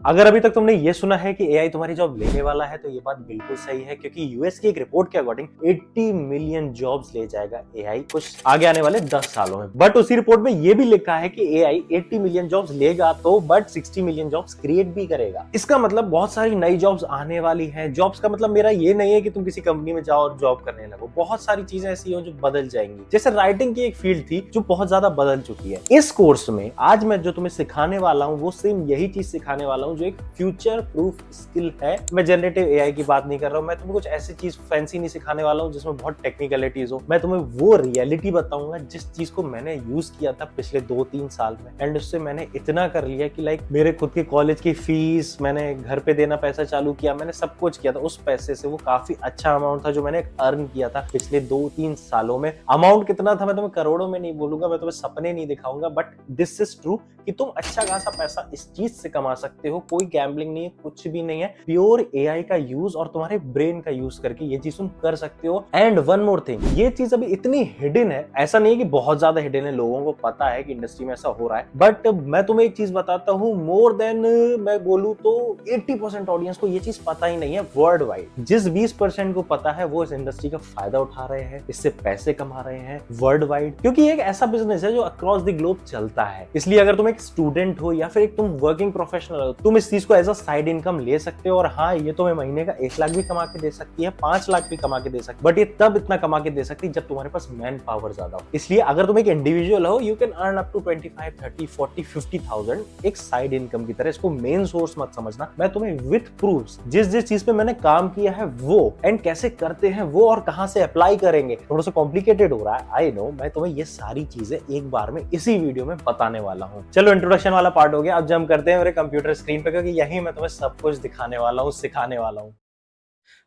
अगर अभी तक तुमने ये सुना है कि एआई तुम्हारी जॉब लेने वाला है तो ये बात बिल्कुल सही है, क्योंकि यूएस की एक रिपोर्ट के अकॉर्डिंग 80 मिलियन जॉब्स ले जाएगा एआई कुछ आगे आने वाले 10 सालों में। बट उसी रिपोर्ट में ये भी लिखा है कि एआई 80 मिलियन जॉब्स लेगा तो बट 60 मिलियन जॉब्स क्रिएट भी करेगा। इसका मतलब बहुत सारी नई जॉब्स आने वाली है। जॉब्स का मतलब मेरा ये नहीं है कि तुम किसी कंपनी में जाओ और जॉब करने लगो। बहुत सारी चीजें ऐसी हो जो बदल जाएंगी। जैसे राइटिंग की एक फील्ड थी जो बहुत ज्यादा बदल चुकी है। इस कोर्स में आज मैं जो तुम्हें सिखाने वाला हूँ वो सेम यही चीज सिखाने वाला हूँ जो एक फ्यूचर प्रूफ स्किल है। मैं जनरेटिव एआई की बात नहीं कर रहा हूँ। मैं तुम्हें कुछ ऐसी चीज फैंसी नहीं सिखाने वाला हूँ जिसमें बहुत टेक्निकलिटीज हो। मैं तुम्हें वो रियलिटी बताऊंगा जिस चीज को मैंने यूज किया था पिछले 2-3 साल में, एंड उससे मैंने इतना कर लिया कि लाइक मेरे खुद के कॉलेज की फीस, मैंने घर पे देना पैसा चालू किया, मैंने सब कुछ किया था। उस पैसे से वो काफी अच्छा अमाउंट था जो मैंने अर्न किया था पिछले 2-3 सालों में। अमाउंट कितना था मैं तुम्हें करोड़ों में नहीं बोलूंगा, मैं तुम्हें सपने नहीं दिखाऊंगा, बट दिस इज ट्रू कि तुम अच्छा खासा पैसा इस चीज से कमा सकते हो। कोई गैम्बलिंग नहीं है, कुछ भी नहीं है। प्योर एआई का यूज और तुम्हारे ब्रेन का यूज करके ये चीज तुम कर सकते हो। एंड वन मोर थिंग, ये चीज अभी इतनी हिडन है, ऐसा नहीं है कि बहुत ज्यादा हिडन है, लोगों को पता है कि इंडस्ट्री में ऐसा हो रहा है, बट मैं तुम्हें एक चीज बताता हूँ, मोर देन मैं बोलूँ तो 80% ऑडियंस को ये चीज पता ही नहीं है वर्ल्ड वाइड। जिस 20% को पता है वो इस इंडस्ट्री का फायदा उठा रहे हैं, इससे पैसे कमा रहे हैं वर्ल्ड वाइड, क्योंकि ये एक ऐसा बिजनेस है जो अक्रॉस द ग्लोब चलता है। इसलिए अगर तुम एक स्टूडेंट हो या फिर एक तुम वर्किंग प्रोफेशनल हो, तुम इस चीज को एज अ साइड इनकम ले सकते हो। और हाँ, ये तुम्हें महीने का 1 लाख भी कमा के दे सकती है, 5 लाख भी कमा के दे सकती है, बट ये तब इतना कमा के दे सकती है जब तुम्हारे पास मैन पावर ज्यादा हो। इसलिए अगर तुम एक इंडिविजुअल हो, you can earn up to 25, 30, 40, 50,000 एक साइड इनकम की तरह। इसको मेन सोर्स मत समझना। मैं तुम्हें विथ प्रूफ्स जिस जिस चीज पे मैंने काम किया है वो, एंड कैसे करते हैं वो, और कहां से अप्लाई करेंगे, थोड़ा सा कॉम्प्लिकेटेड हो रहा है आई नो, मैं तुम्हें ये सारी चीजें एक बार में इसी वीडियो में बताने वाला हूं। चलो, इंट्रोडक्शन वाला पार्ट हो गया, अब जंप करते हैं मेरे कंप्यूटर स्क्रीन पे, क्योंकि यही मैं तुम्हें सब कुछ दिखाने वाला हूँ, सिखाने वाला हूँ।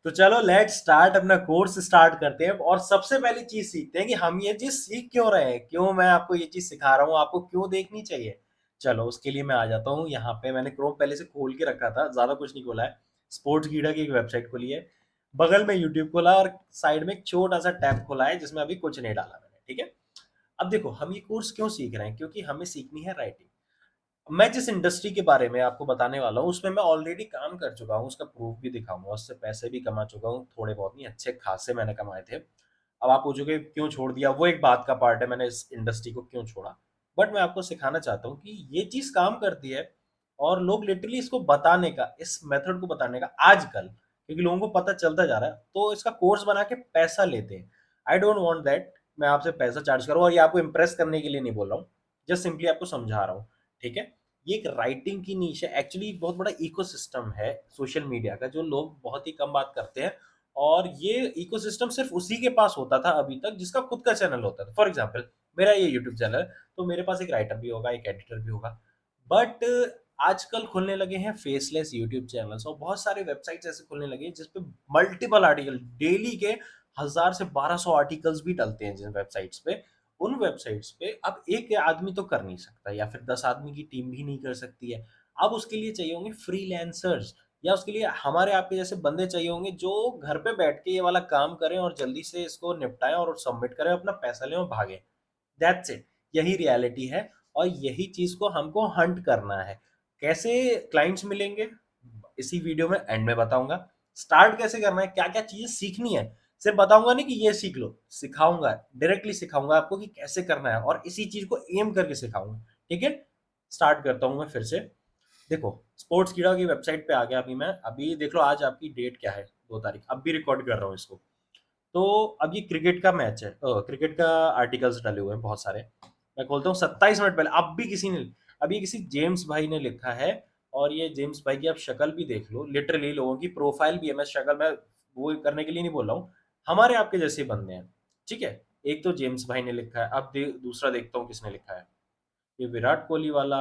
तो चलो लेट स्टार्ट, अपना कोर्स स्टार्ट करते हैं। और सबसे पहली चीज सीखते हैं कि हम ये चीज सीख क्यों रहे हैं, क्यों मैं आपको ये चीज सिखा रहा हूँ, आपको क्यों देखनी चाहिए। चलो उसके लिए मैं आ जाता हूँ। यहाँ पे मैंने क्रोम पहले से खोल के रखा था, ज्यादा कुछ नहीं खोला है। स्पोर्ट्स गीडा की एक वेबसाइट खोली है, बगल में यूट्यूब खोला, और साइड में एक छोटा सा टैब खोला है जिसमें अभी कुछ नहीं डाला मैंने। ठीक है, अब देखो हम ये कोर्स क्यों सीख रहे हैं, क्योंकि हमें सीखनी है राइटिंग। मैं जिस इंडस्ट्री के बारे में आपको बताने वाला हूँ उसमें मैं ऑलरेडी काम कर चुका हूँ, उसका प्रूफ भी दिखाऊंगा, उससे पैसे भी कमा चुका हूँ, थोड़े बहुत नहीं, अच्छे खासे मैंने कमाए थे। अब आप पूछोगे क्यों छोड़ दिया, वो एक बात का पार्ट है, मैंने इस इंडस्ट्री को क्यों छोड़ा। बट मैं आपको सिखाना चाहता हूँ कि ये चीज काम करती है, और लोग लिटरली इसको बताने का, इस मेथड को बताने का आजकल, क्योंकि लोगों को पता चलता जा रहा है, तो इसका कोर्स बना के पैसा लेते हैं। आई डोंट वांट दैट मैं आपसे पैसा चार्ज करूँ, और ये आपको इंप्रेस करने के लिए नहीं बोल रहा हूँ, जस्ट सिंपली आपको समझा रहा हूँ। ठीक है, ये एक राइटिंग की नीश है, एक्चुअली बहुत बड़ा इकोसिस्टम है सोशल मीडिया का, जो लोग बहुत ही कम बात करते हैं। और ये इकोसिस्टम सिर्फ उसी के पास होता था अभी तक जिसका खुद का चैनल होता था। फॉर एग्जांपल, मेरा ये यूट्यूब चैनल है, तो मेरे पास एक राइटर भी होगा, एक एडिटर भी होगा। बट आजकल खुलने लगे हैं फेसलेस यूट्यूब चैनल्स, और बहुत सारे वेबसाइट्स ऐसे खुलने लगे हैं जिसपे मल्टीपल आर्टिकल, डेली के 1000 से 1200 आर्टिकल्स भी डलते हैं जिन वेबसाइट्स पे। उन वेबसाइट्स पे अब एक आदमी तो कर नहीं सकता, या फिर 10 आदमी की टीम भी नहीं कर सकती है। अब उसके लिए चाहिए होंगे फ्रीलांसर्स, या उसके लिए हमारे आपके जैसे बंदे चाहिए होंगे जो घर पे बैठ के ये वाला काम करें और जल्दी से इसको निपटाएं और सबमिट करें, अपना पैसा लें और भागें। दैट्स इट, यही रियलिटी है, और यही चीज को हमको हंट करना है। कैसे क्लाइंट्स मिलेंगे, इसी वीडियो में एंड में बताऊंगा। स्टार्ट कैसे करना है, क्या क्या चीजें सीखनी है, सिर्फ बताऊंगा नहीं कि ये सीख लो, सिखाऊंगा, डायरेक्टली सिखाऊंगा आपको कि कैसे करना है, और इसी चीज को एम करके सिखाऊंगा। ठीक है, स्टार्ट करता हूं मैं फिर से। देखो, स्पोर्ट्स कीड़ा की वेबसाइट पे आ गया अभी मैं। अभी देख लो आज आपकी डेट क्या है, 2 तारीख, अब भी रिकॉर्ड कर रहा हूँ इसको। तो अब ये क्रिकेट का मैच है, क्रिकेट का आर्टिकल्स डाले हुए हैं बहुत सारे। मैं खोलता हूँ 27 मिनट पहले, अब भी किसी ने, अभी किसी जेम्स भाई ने लिखा है। और ये जेम्स भाई की आप शक्ल भी देख लो, लिटरली लोगों की प्रोफाइल भी है, मैं शक्ल में वो करने के लिए नहीं बोल रहा हूँ, हमारे आपके जैसे बंदे हैं। ठीक है, एक तो जेम्स भाई ने लिखा है, अब दूसरा देखता हूँ किसने लिखा है। ये विराट कोहली वाला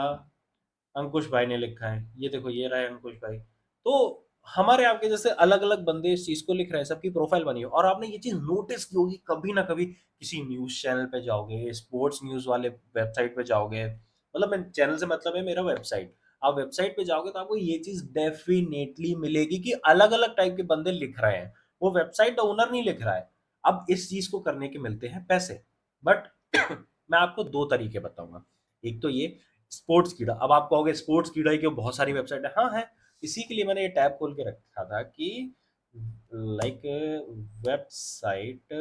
अंकुश भाई ने लिखा है, ये देखो ये रहा है अंकुश भाई। तो हमारे आपके जैसे अलग अलग बंदे इस चीज को लिख रहे हैं, सबकी प्रोफाइल बनी है। और आपने ये चीज नोटिस की होगी, कभी ना कभी किसी न्यूज चैनल पे जाओगे, स्पोर्ट्स न्यूज वाले वेबसाइट पे जाओगे, मतलब मैं चैनल से मतलब है मेरा वेबसाइट, आप वेबसाइट पे जाओगे तो आपको ये चीज डेफिनेटली मिलेगी कि अलग अलग टाइप के बंदे लिख रहे हैं, वो वेबसाइट ओनर नहीं लिख रहा है। अब इस चीज को करने के मिलते हैं पैसे, बट मैं आपको 2 तरीके बताऊंगा। एक तो ये, स्पोर्ट्स कीड़ा। अब आप कहोगे स्पोर्ट्स कीड़ा ही क्यों, बहुत सारी वेबसाइट है। हाँ है, इसी के लिए मैंने ये टैब खोल के रखा था कि like website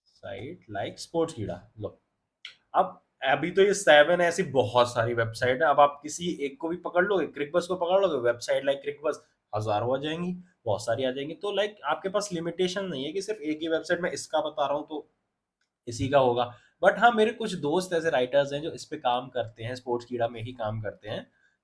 site like sports कीड़ा। लो, अब अभी तो ये 7 ऐसी बहुत सारी वेबसाइट है। अब आप किसी एक को भी पकड़ लोगे, क्रिकबस को पकड़ लोगे, वेबसाइट लाइक क्रिकबस हजारों आ जाएंगी, बहुत सारी आ जाएंगी। तो लाइक आपके पास लिमिटेशन नहीं है कि सिर्फ एक ही वेबसाइट में इसका बता रहा हूँ तो इसी का होगा। बट हाँ, मेरे कुछ दोस्त ऐसे राइटर्स हैं जो इस पे काम करते हैं, स्पोर्ट्स कीड़ा में ही काम करते हैं।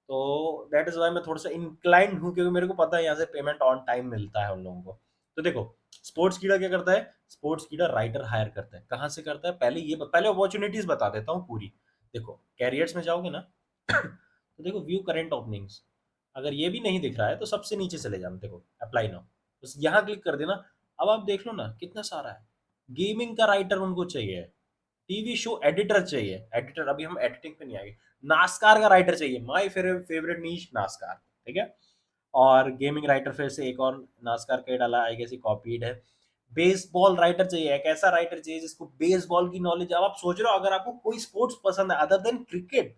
तो दैट इज वाई मैं थोड़ा सा इंक्लाइंड हूँ, क्योंकि मेरे को पता है यहाँ से पेमेंट ऑन टाइम मिलता है उन लोगों को। तो देखो, स्पोर्ट्स कीड़ा क्या करता है, स्पोर्ट्स कीड़ा राइटर हायर करता है। कहाँ से करता है, पहले अपॉर्चुनिटीज बता देता हूँ पूरी। देखो, कैरियर्स में जाओगे ना तो देखो व्यू करंट ओपनिंग्स, अगर ये भी नहीं दिख रहा है तो सबसे नीचे चले जाना, देखो अप्लाई नाउ, बस यहाँ क्लिक कर देना। अब आप देख लो ना कितना सारा है। गेमिंग का राइटर उनको चाहिए, टीवी शो एडिटर चाहिए, एडिटर अभी हम एडिटिंग पे नहीं आएंगे। नास्कार का राइटर चाहिए, माय फेवरेट नीश नास्कार, ठीक है। और गेमिंग राइटर फिर से एक और नास्कार का ही डाला, आई गेस कॉपीड है। बेसबॉल राइटर चाहिए, एक ऐसा राइटर चाहिए जिसको बेसबॉल की नॉलेज। अब आप सोच रहे हो, अगर आपको कोई स्पोर्ट्स पसंद है अदर देन क्रिकेट,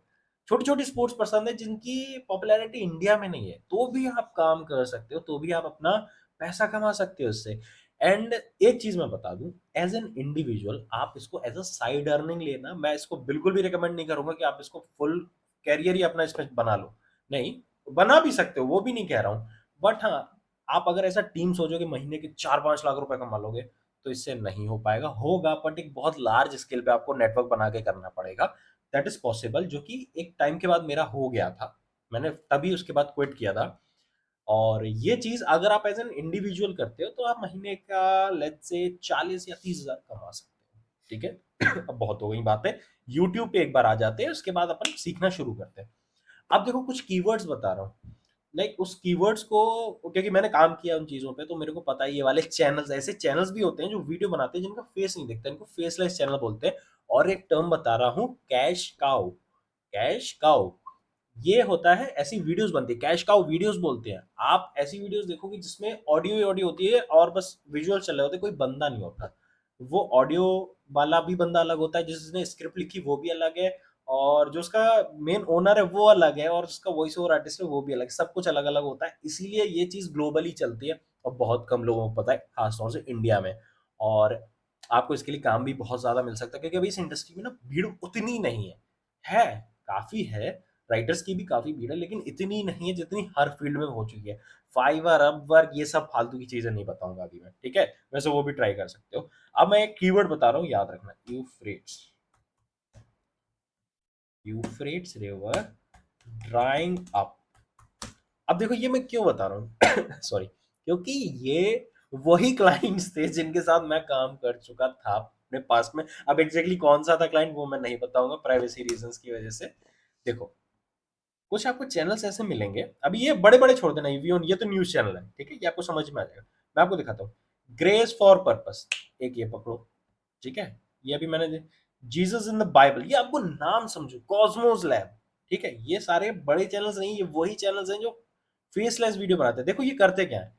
छोटी छोटी स्पोर्ट्स पसंद है जिनकी पॉपुलैरिटी इंडिया में नहीं है, तो भी आप काम कर सकते हो, तो भी आप अपना पैसा कमा सकते हो इससे। एंड एक चीज मैं बता दूं, एज एन इंडिविजुअल आप इसको एज अ साइड अर्निंग लेना, मैं इसको बिल्कुल भी रिकमेंड नहीं करूंगा कि आप इसको फुल कैरियर ही अपना इसमें बना लो। नहीं, बना भी सकते हो, वो भी नहीं कह रहा हूँ। बट हाँ, आप अगर ऐसा टीम सोचो कि महीने के 4-5 लाख रुपए कमा लोगे, तो इससे नहीं हो पाएगा। होगा, बट एक बहुत लार्ज स्केल पे आपको नेटवर्क बना के करना पड़ेगा। दैट इज पॉसिबल, जो कि एक टाइम के बाद मेरा हो गया था। मैंने तभी उसके बाद क्विट किया था। और ये चीज अगर आप एज एन इंडिविजुअल करते हो तो आप महीने का लेट्स से 40 या 30 हजार कमा सकते हो, ठीक है। अब बहुत हो गई बातें, यूट्यूब पे एक बार आ जाते हैं, उसके बाद अपन सीखना शुरू करते हैं। अब देखो, कुछ कीवर्ड्स बता रहा हूँ, लाइक उस कीवर्ड्स को, क्योंकि मैंने काम किया उन चीजों पे, तो मेरे को पता है ये वाले चैनल्स, ऐसे चैनल्स भी होते हैं जो वीडियो बनाते हैं जिनका फेस नहीं दिखता, इनको फेसलेस चैनल बोलते हैं। और एक टर्म बता रहा हूँ, कैश काउ। कैश काउ, ये होता है, ऐसी वीडियोस बनती है, कैश काउ वीडियोस बोलते हैं। आप ऐसी वीडियोस देखोगे जिसमें ऑडियो ही ऑडियो होती है और बस विजुअल चल रहे होते हैं, कोई बंदा नहीं होता। वो ऑडियो वाला भी बंदा अलग होता है, जिसने स्क्रिप्ट लिखी वो भी अलग है, और जो उसका मेन ओनर है वो अलग है, और उसका वॉइस ओवर आर्टिस्ट है वो भी अलग है। सब कुछ अलग अलग होता है, इसीलिए ये चीज ग्लोबली चलती है और बहुत कम लोगों को पता है, खासतौर से इंडिया में। और आपको इसके लिए काम भी बहुत ज्यादा मिल सकता है, क्योंकि अभी इस इंडस्ट्री में ना भीड़ उतनी नहीं है काफी है। राइटर्स की भी काफी भीड़ है, लेकिन इतनी नहीं है जितनी हर फील्ड में हो चुकी है। फाइवर, अपवर्क, ये सब फालतू की चीजें नहीं बताऊंगा अभी मैं, ठीक है। वैसे वो भी ट्राई कर सकते हो। अब मैं एक कीवर्ड बता रहा हूँ, याद रखना, Euphrates. Euphrates river drawing up. अब देखो, ये मैं क्यों बता रहा हूँ सॉरी, क्योंकि ये वही क्लाइंट्स थे जिनके साथ मैं काम कर चुका था अपने पास में। अब एग्जैक्टली कौन सा था क्लाइंट वो मैं नहीं बताऊंगा, प्राइवेसी रीजंस की वजह से। देखो, कुछ आपको चैनल्स ऐसे मिलेंगे, अभी ये बड़े बड़े छोड़ देना, ये तो न्यूज चैनल है, ठीक है, ये आपको समझ में आ जाएगा। मैं आपको दिखाता हूँ, ग्रेस फॉर पर्पस, एक ये पकड़ो, ठीक है। ये अभी मैंने, जीसस इन द बाइबल, ये आपको नाम समझो, कॉस्मोस लैब, ठीक है। ये सारे बड़े चैनल्स नहीं, ये वही चैनल्स हैं जो फेसलेस वीडियो बनाते हैं। देखो ये करते क्या है,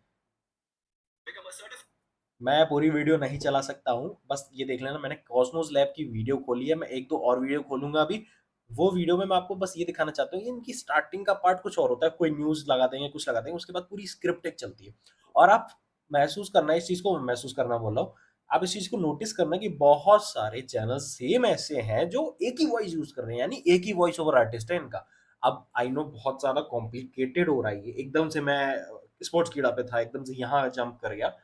मैं पूरी वीडियो नहीं चला सकता हूँ, बस ये देख लेना, मैंने कॉस्मोस लैब की वीडियो खोली है, मैं एक दो और वीडियो खोलूंगा अभी। वो वीडियो में मैं आपको बस ये दिखाना चाहता हूँ कि इनकी स्टार्टिंग का पार्ट कुछ और होता है, कोई न्यूज लगा देंगे, कुछ लगा देंगे, उसके बाद पूरी स्क्रिप्ट एक चलती है। और आप महसूस करना, इस चीज को महसूस करना बोल रहा हूँ, आप इस चीज को नोटिस करना कि बहुत सारे चैनल सेम ऐसे हैं जो एक ही वॉइस यूज कर रहे हैं, यानी एक ही वॉइस ओवर आर्टिस्ट है इनका। अब आई नो बहुत ज्यादा कॉम्प्लिकेटेड हो रहा है ये, एकदम से मैं स्पोर्ट्स कीड़ा पे था, एकदम से यहाँ जंप कर गया।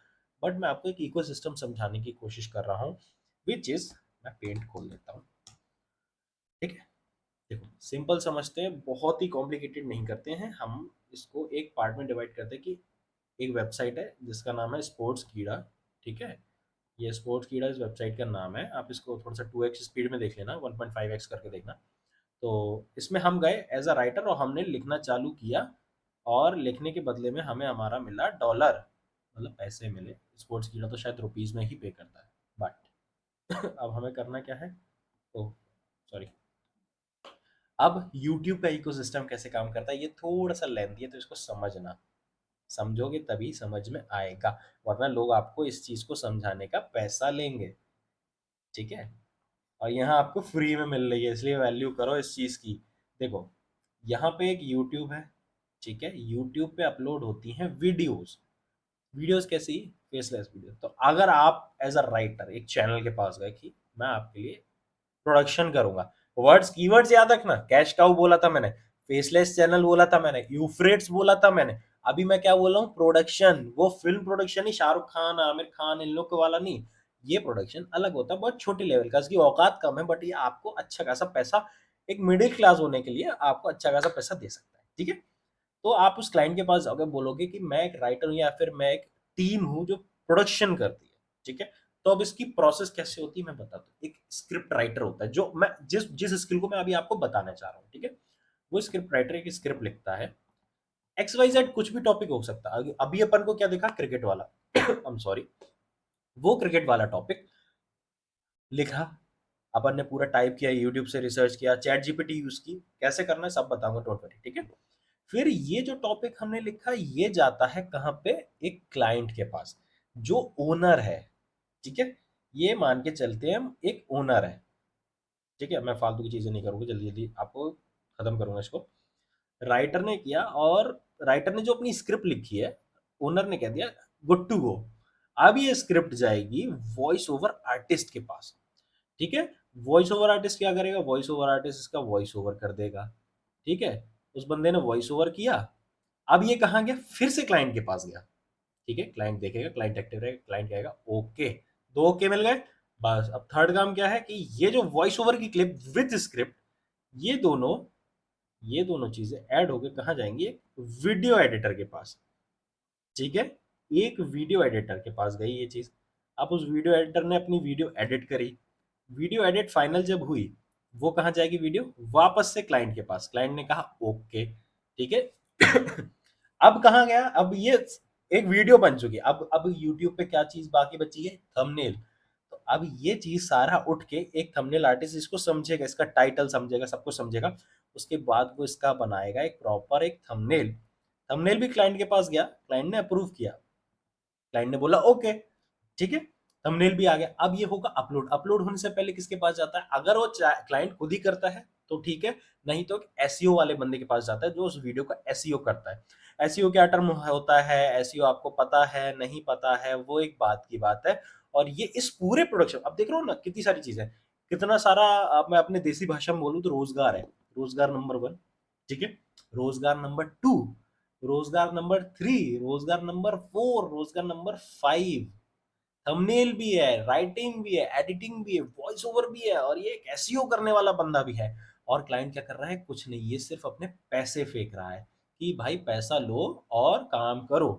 बट मैं आपको एक इकोसिस्टम समझाने की कोशिश कर रहा हूँ, विच इज, मैं पेंट खोल देता हूँ, ठीक है। देखो, सिंपल समझते हैं, बहुत ही कॉम्प्लिकेटेड नहीं करते हैं हम। इसको एक पार्ट में डिवाइड करते हैं कि एक वेबसाइट है जिसका नाम है स्पोर्ट्स कीड़ा, ठीक है। ये स्पोर्ट्स कीड़ा इस वेबसाइट का नाम है, आप इसको थोड़ा सा 2x स्पीड में देख लेना, 1.5x करके देखना। तो इसमें हम गए एज अ राइटर और हमने लिखना चालू किया, और लिखने के बदले में हमें हमारा मिला डॉलर, मतलब पैसे मिले। स्पोर्ट्स कीड़ा तो शायद रुपीज में ही पे करता है, बट अब हमें करना क्या है, ओह सॉरी। अब यूट्यूब का इकोसिस्टम कैसे काम करता है, ये थोड़ा सा लेंथी है, तो इसको समझना, समझोगे तभी समझ में आएगा, वरना लोग आपको इस चीज को समझाने का पैसा लेंगे, ठीक है। और यहाँ आपको फ्री में मिल रही है, इसलिए वैल्यू करो इस चीज़ की। देखो, यहाँ पे एक यूट्यूब है, ठीक है? यूट्यूब पे अपलोड होती हैं वीडियोस। वीडियोस कैसी? Faceless video. तो अगर आप एज अ राइटर एक चैनल के पास गए कि मैं आपके लिए प्रोडक्शन करूंगा, वर्ड्स कीवर्ड्स याद रखना। कैश काउ बोला था मैंने, फेसलेस चैनल बोला था मैंने, यूफ्रेट्स बोला था मैंने। अभी मैं क्या बोल रहा हूँ? प्रोडक्शन। वो फिल्म प्रोडक्शन ही, शाहरुख खान, आमिर खान, इन लोग वाला नहीं। ये प्रोडक्शन अलग होता है, बहुत छोटी लेवल का, इसकी औकात कम है, बट ये आपको अच्छा खासा पैसा, एक मिडिल क्लास होने के लिए आपको अच्छा खासा पैसा दे सकता है, ठीक है? तो आप उस क्लाइंट के पास जाओगे, बोलोगे कि मैं एक राइटर हूँ या फिर मैं एक टीम हूँ जो प्रोडक्शन करती है, ठीक है? तो अब इसकी प्रोसेस कैसे होती है मैं बताता हूँ। एक स्क्रिप्ट राइटर होता है, जो मैं जिस जिस स्किल को मैं अभी आपको बताना चाह रहा हूँ, ठीक है? वो स्क्रिप्ट राइटर एक स्क्रिप्ट लिखता है, एक्स वाई जेड कुछ भी टॉपिक हो सकता है। अभी अपन को क्या देखा? क्रिकेट वाला। I am sorry. वो क्रिकेट वाला टॉपिक लिखा, अपन ने पूरा टाइप किया, यूट्यूब से रिसर्च किया, चैट जीपीटी यूज की, कैसे करना है सब बताऊंगा, डोंट वरी, ठीक है? फिर ये जो टॉपिक हमने लिखा, ये जाता है कहाँ पे? एक क्लाइंट के पास, जो ओनर है, ठीक है? ये मान के चलते हैं हम, एक ओनर है, ठीक है? मैं फालतू की चीजें नहीं करूंगा, जल्दी जल्दी आपको खत्म करूंगा इसको। राइटर ने किया, और राइटर ने जो अपनी स्क्रिप्ट लिखी है, ओनर ने कह दिया गुड टू गो। अब ये स्क्रिप्ट जाएगी वॉइस ओवर आर्टिस्ट के पास, ठीक है? वॉइस ओवर आर्टिस्ट क्या करेगा? वॉइस ओवर आर्टिस्ट इसका वॉइस ओवर कर देगा, ठीक है? उस बंदे ने वॉइस ओवर किया। अब ये कहाँ गया? फिर से क्लाइंट के पास गया, ठीक है? क्लाइंट देखेगा, क्लाइंट एक्टिव रहेगा, क्लाइंट कहेगा ओके, दो ओके मिल गए। बस अब थर्ड काम क्या है कि ये जो वॉइस ओवर की क्लिप विद स्क्रिप्ट, ये दोनों ये दोनों चीजें ऐड होकर कहाँ जाएंगी? वीडियो एडिटर के पास, ठीक है? एक वीडियो एडिटर के पास गई ये चीज। अब उस वीडियो एडिटर ने अपनी वीडियो एडिट करी, वीडियो एडिट फाइनल जब हुई, वो कहाँ जाएगी वीडियो? वापस से क्लाइंट के पास। क्लाइंट ने कहा ओके, ठीक है? अब कहाँ गया? अब ये एक वीडियो बन चुकी है। अब यूट्यूब पे क्या चीज बाकी बची है? थंबनेल। तो अब ये चीज सारा उठ के एक थंबनेल आर्टिस्ट इसको समझेगा, इसका टाइटल समझेगा, सब कुछ समझेगा। उसके बाद वो इसका बनाएगा एक प्रॉपर एक थंबनेल। थंबनेल भी क्लाइंट के पास गया, क्लाइंट ने अप्रूव किया, क्लाइंट ने बोला ओके, ठीक है? थंबनेल भी आ गया। अब ये होगा अपलोड। अपलोड होने से पहले किसके पास जाता है? अगर वो क्लाइंट खुद ही करता है तो ठीक है, नहीं तो एसईओ वाले बंदे के पास जाता है, जो उस वीडियो का एसईओ करता है। एसईओ क्या टर्म होता है? एसईओ आपको पता है, नहीं पता है, वो एक बात की बात है। और ये इस पूरे प्रोडक्शन, अब देख रहे हो ना कितनी सारी चीजें, कितना सारा। अब मैं अपने देसी भाषा में बोलूं तो रोजगार है। रोजगार नंबर 1, ठीक है? रोजगार नंबर 2, रोजगार नंबर 3, रोजगार नंबर 4, रोजगार नंबर 5। थंबनेल भी है, राइटिंग भी है, एडिटिंग भी है, वॉइस ओवर भी है, और ये एक एसईओ करने वाला बंदा भी है। और क्लाइंट क्या कर रहा है? कुछ नहीं, ये सिर्फ अपने पैसे फेंक रहा है कि भाई पैसा लो और काम करो।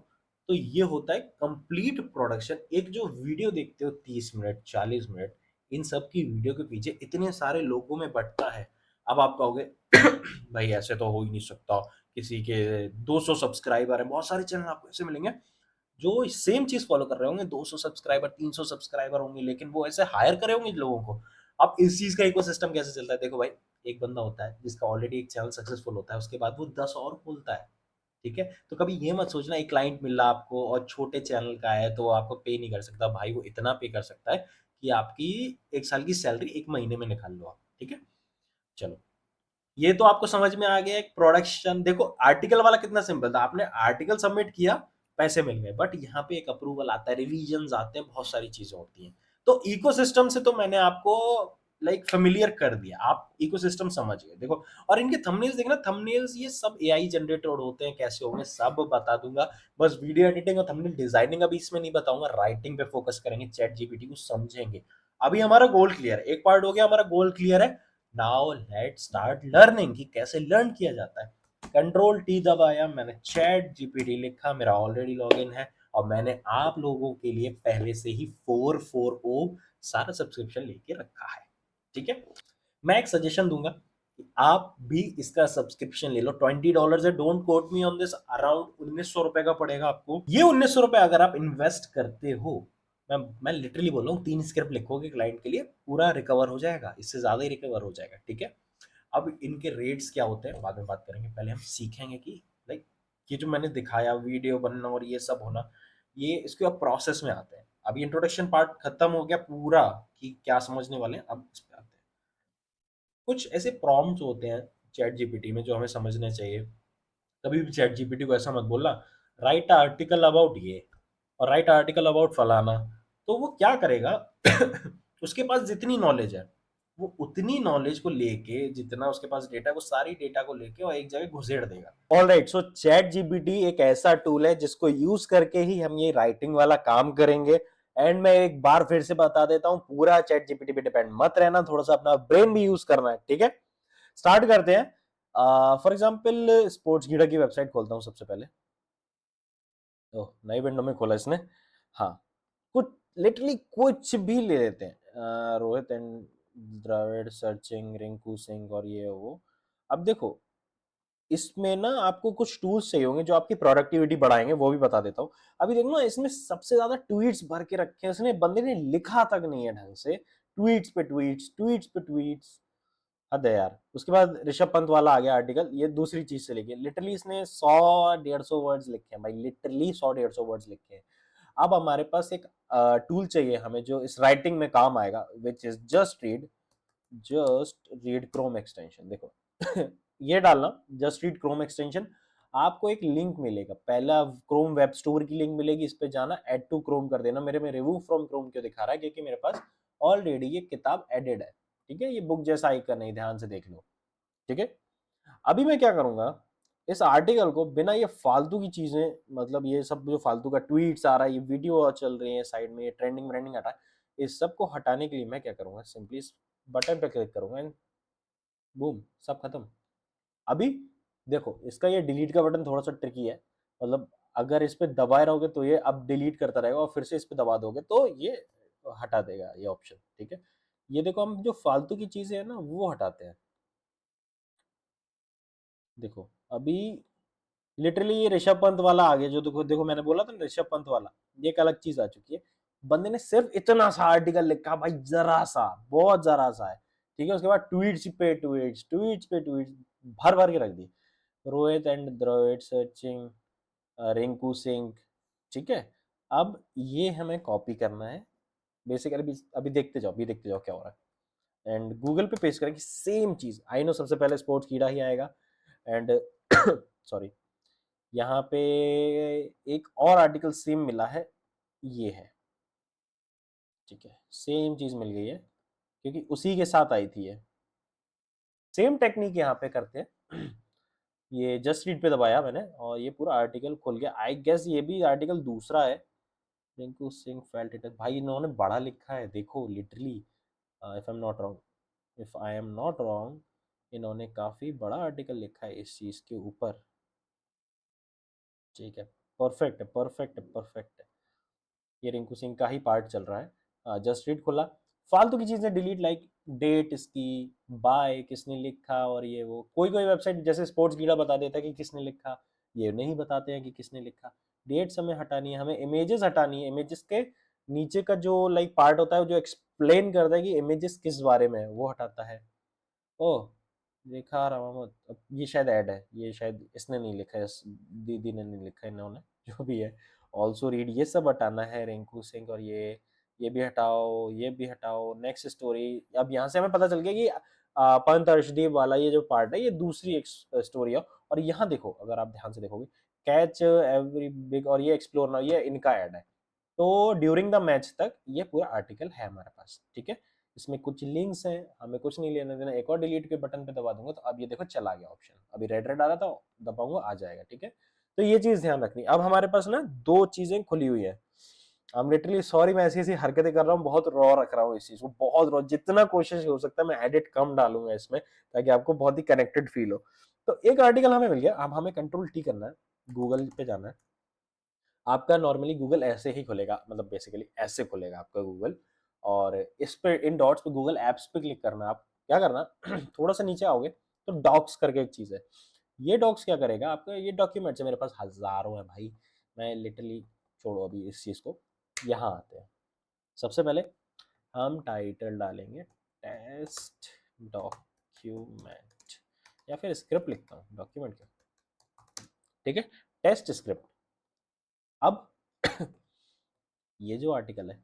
तो ये होता है कंप्लीट प्रोडक्शन। एक जो वीडियो देखते हो 30 मिनट, 40 मिनट, इन सब की वीडियो के पीछे इतने सारे लोगों में बटता है। अब आप कहोगे भाई ऐसे तो हो ही नहीं सकता, किसी के 200 सब्सक्राइबर है, बहुत सारे चैनल आपको ऐसे मिलेंगे जो सेम चीज फॉलो कर रहे होंगे, 200 सब्सक्राइबर, 300 सब्सक्राइबर होंगे, लेकिन वो ऐसे हायर करे होंगे लोगों को। अब इस चीज का इकोसिस्टम कैसे चलता है? देखो भाई, एक बंदा होता है जिसका ऑलरेडी एक चैनल सक्सेसफुल होता है, उसके बाद वो 10 और खोलता है, ठीक है? तो कभी ये मत सोचना एक क्लाइंट मिल रहा आपको और छोटे चैनल का है तो वो आपको पे नहीं कर सकता। भाई वो इतना पे कर सकता है कि आपकी 1 साल की सैलरी 1 महीने में निकाल लो आप, ठीक है? चलो, ये तो आपको समझ में आ गया। एक प्रोडक्शन देखो, आर्टिकल वाला कितना सिंपल था, आपने आर्टिकल सबमिट किया, पैसे मिल गए। बट यहाँ पे एक अप्रूवल आता है, रिवीजन आते हैं, बहुत सारी चीजें होती हैं। तो इकोसिस्टम से तो मैंने आपको लाइक फेमिलियर कर दिया, आप इकोसिस्टम समझ गए। देखो, और इनके थंबनेल्स देखना, थंबनेल्स ये सब एआई जनरेटेड होते हैं, कैसे होंगे सब बता दूंगा। बस वीडियो एडिटिंग और थंबनेल डिजाइनिंग अभी इसमें नहीं बताऊंगा, राइटिंग पे फोकस करेंगे, चैट जीपीटी को समझेंगे। अभी हमारा गोल क्लियर है, एक पार्ट हो गया, हमारा गोल क्लियर है। नाउ लेट स्टार्ट लर्निंग, कि कैसे लर्न किया जाता है। कंट्रोल टी दबाया, मैंने चैट जीपीटी लिखा, मेरा ऑलरेडी लॉगिन है, और मैंने आप लोगों के लिए पहले से ही 440 सारा सब्सक्रिप्शन लेके रखा है, ठीक है? मैं एक सजेशन दूंगा कि आप भी इसका सब्सक्रिप्शन ले लो। $20 है, don't quote me on this, around ₹1900 का पड़ेगा आपको। ये ₹1900 अगर आप इन्वेस्ट करते हो, मैं लिटरली बोल रहा हूँ, 3 स्क्रिप्ट लिखोगे क्लाइंट के लिए, पूरा रिकवर हो जाएगा, इससे ज्यादा ही रिकवर हो जाएगा, ठीक है? अब इनके रेट्स क्या होते हैं बाद में बात करेंगे, पहले हम सीखेंगे कि लाइक ये जो मैंने दिखाया वीडियो बनना और ये सब होना, ये इसके अब प्रोसेस में आते हैं। अभी इंट्रोडक्शन पार्ट खत्म हो गया पूरा कि क्या समझने वाले हैं, अब इस पे आते हैं। कुछ ऐसे प्रॉम्प्ट्स होते हैं चैट जीपीटी में जो हमें समझने चाहिए। कभी भी चैट जीपीटी को ऐसा मत बोलना, राइट आर्टिकल अबाउट ये और राइट आर्टिकल अबाउट फलाना। तो वो क्या करेगा उसके पास जितनी नॉलेज है, वो उतनी नॉलेज को लेके, जितना उसके पास डेटा है, वो सारी डेटा को लेके और एक जगह घुसेड़ देगा। ऑलराइट, सो चैट जीपीटी एक ऐसा टूल है जिसको यूज करके ही हम ये राइटिंग वाला काम करेंगे। एंड मैं एक बार फिर से बता देता हूं, पूरा चैट जीपीटी पे डिपेंड मत रहना, थोड़ा सा अपना ब्रेन भी यूज करना है, ठीक है। स्टार्ट करते हैं। फॉर एग्जाम्पल स्पोर्ट्स गीडा की वेबसाइट खोलता हूं सबसे पहले। ओह, नई विंडो में खोला इसने। हाँ, कुछ लिटरली कुछ भी ले लेते हैं, रोहित एंड द्रविड़ सर्चिंग, रिंकू सिंह और ये वो। अब देखो, इसमें ना आपको कुछ टूल्स चाहिए होंगे जो आपकी प्रोडक्टिविटी बढ़ाएंगे, वो भी बता देता हूँ। अभी देखो ना, इसमें सबसे ज्यादा ट्वीट्स भर के रखे हैं इसने, बंदे ने लिखा तक नहीं है ढंग से, ट्वीट्स पे ट्वीट्स, ट्वीट्स पे ट्वीट्स। हद है यार। उसके बाद ऋषभ पंत वाला आ गया आर्टिकल, ये दूसरी चीज से लेके लिटरली इसने 100-150 वर्ड्स लिखे हैं भाई, लिटरली 100-150 वर्ड्स लिखे हैं। अब हमारे पास एक टूल चाहिए हमें जो इस राइटिंग में काम आएगा, which is just read Chrome extension. देखो ये डालना, जस्ट रीड क्रोम एक्सटेंशन। आपको एक लिंक मिलेगा, पहला क्रोम वेब स्टोर की लिंक मिलेगी, इस पे जाना, ऐड टू क्रोम कर देना। मेरे में रिमूव फ्रॉम क्रोम क्यों दिखा रहा है, क्योंकि मेरे पास ऑलरेडी ये किताब एडेड है, ठीक है। ये बुक जैसा आइकन नहीं, ध्यान से देख लो, ठीक है। अभी मैं क्या करूंगा, इस आर्टिकल को बिना ये फालतू की चीजें, मतलब ये सब जो फालतू का ट्वीट्स आ रहा है, ये वीडियो चल रही है साइड में, ये ट्रेंडिंग व्रेंडिंग हटा, इस सब को हटाने के लिए मैं क्या करूंगा, सिंपली इस बटन पे क्लिक करूंगा एंड बूम, सब खत्म। अभी देखो, इसका ये डिलीट का बटन थोड़ा सा ट्रिकी है, मतलब अगर इस पे दबाए रहोगे तो ये अब डिलीट करता रहेगा, और फिर से इस पे दबा दोगे तो ये हटा देगा ये ऑप्शन, ठीक है। ये देखो, हम जो फालतू की चीजें हैं ना वो हटाते हैं। देखो अभी लिटरली ये ऋषभ पंत वाला आ गया, जो देखो देखो मैंने बोला था ना ऋषभ पंत वाला, ये एक अलग चीज आ चुकी है। बंदे ने सिर्फ इतना सा आर्टिकल लिखा भाई, जरा सा, बहुत जरा सा है, ठीक है। उसके बाद ट्वीट्स पे ट्वीट्स, ट्वीट्स पे ट्वीट्स भर भर के रख दी। रोहित एंड द्रविड़ सर्चिंग, रिंकू सिंह, ठीक है। अब ये हमें कॉपी करना है बेसिकली। अभी देखते जाओ, अभी देखते जाओ क्या हो रहा है, एंड गूगल पे पेस्ट करेंगे सेम चीज। आई नो सबसे पहले स्पोर्ट्स कीड़ा ही आएगा, एंड सॉरी, यहाँ पे एक और आर्टिकल सेम मिला है, ये है, ठीक है। सेम चीज मिल गई है क्योंकि उसी के साथ आई थी ये। सेम टेक्निक यहाँ पे करते हैं। ये जस्ट रीड पे दबाया मैंने और ये पूरा आर्टिकल खुल गया। आई गेस ये भी आर्टिकल दूसरा है। रिंकू सिंह फेल्ट इट, भाई इन्होंने बड़ा लिखा है, देखो literally, if I am not wrong, इन्होंने काफी बड़ा आर्टिकल लिखा है इस चीज के ऊपर, ठीक है। परफेक्ट है, परफेक्ट है, परफेक्ट है। ये रिंकू सिंह का ही पार्ट चल रहा है। जस्ट रीड खुला, फालतू की चीजें डिलीट, लाइक डेट इसकी, बाय किसने लिखा, और ये वो कोई कोई वेबसाइट जैसे स्पोर्ट्स गीड़ा बता देता है कि किसने लिखा, ये नहीं बताते हैं कि किसने लिखा। डेट्स हमें हटानी है, हमें इमेजेस हटानी है। इमेजेस के नीचे का जो लाइक पार्ट होता है जो एक्सप्लेन करता है कि इमेजेस किस बारे में है, वो हटाता है। ओह, देखा रहा हूँ। अब ये शायद ऐड है, ये शायद इसने नहीं लिखा है, इस दीदी ने नहीं लिखा है, इन्होंने, जो भी है। ऑल्सो रीड, ये सब हटाना है, रिंकू सिंह, और ये भी हटाओ, ये भी हटाओ। नेक्स्ट स्टोरी, अब यहाँ से हमें पता चल गया कि पंत अर्शदीप वाला ये जो पार्ट है ये दूसरी एक स्टोरी है। और यहाँ देखो, अगर आप ध्यान से देखोगे, कैच एवरी बिग और ये एक्सप्लोर नाउ, ये इनका ऐड है। तो ड्यूरिंग द मैच तक ये पूरा आर्टिकल है हमारे पास, ठीक है। इसमें कुछ लिंक्स हैं, हमें कुछ नहीं लेना देना। एक और डिलीट के बटन पे दबा दूंगा तो अब ये देखो चला गया ऑप्शन, अभी रेड रेड आ रहा था, दबाऊंगा आ जाएगा, ठीक है। तो ये चीज ध्यान रखनी। अब हमारे पास ना दो चीजें खुली हुई है। हम लिटरली, सॉरी मैं ऐसी ऐसी हरकतें कर रहा हूँ, बहुत रॉ रख रहा हूँ इस चीज को, बहुत रॉ, जितना कोशिश हो सकता है मैं एडिट कम डालूंगा इसमें, ताकि आपको बहुत ही कनेक्टेड फील हो। तो एक आर्टिकल हमें मिल गया, अब हमें कंट्रोल टी करना है, गूगल पे जाना है। आपका नॉर्मली गूगल ऐसे ही खुलेगा, मतलब बेसिकली ऐसे खुलेगा आपका गूगल, और इस पे इन डॉट्स पे गूगल एप्स पे क्लिक करना। आप क्या करना, थोड़ा सा नीचे आओगे तो डॉक्स करके एक चीज है। ये डॉक्स क्या करेगा, आपका ये डॉक्यूमेंट्स है, मेरे पास हजारों है भाई, मैं लिटरली, छोड़ो अभी इस चीज को। यहाँ आते हैं, सबसे पहले हम टाइटल डालेंगे टेस्ट डॉक्यूमेंट, या फिर स्क्रिप्ट लिखता हूँ, डॉक्यूमेंट क्या, ठीक है, टेस्ट स्क्रिप्ट। अब ये जो आर्टिकल है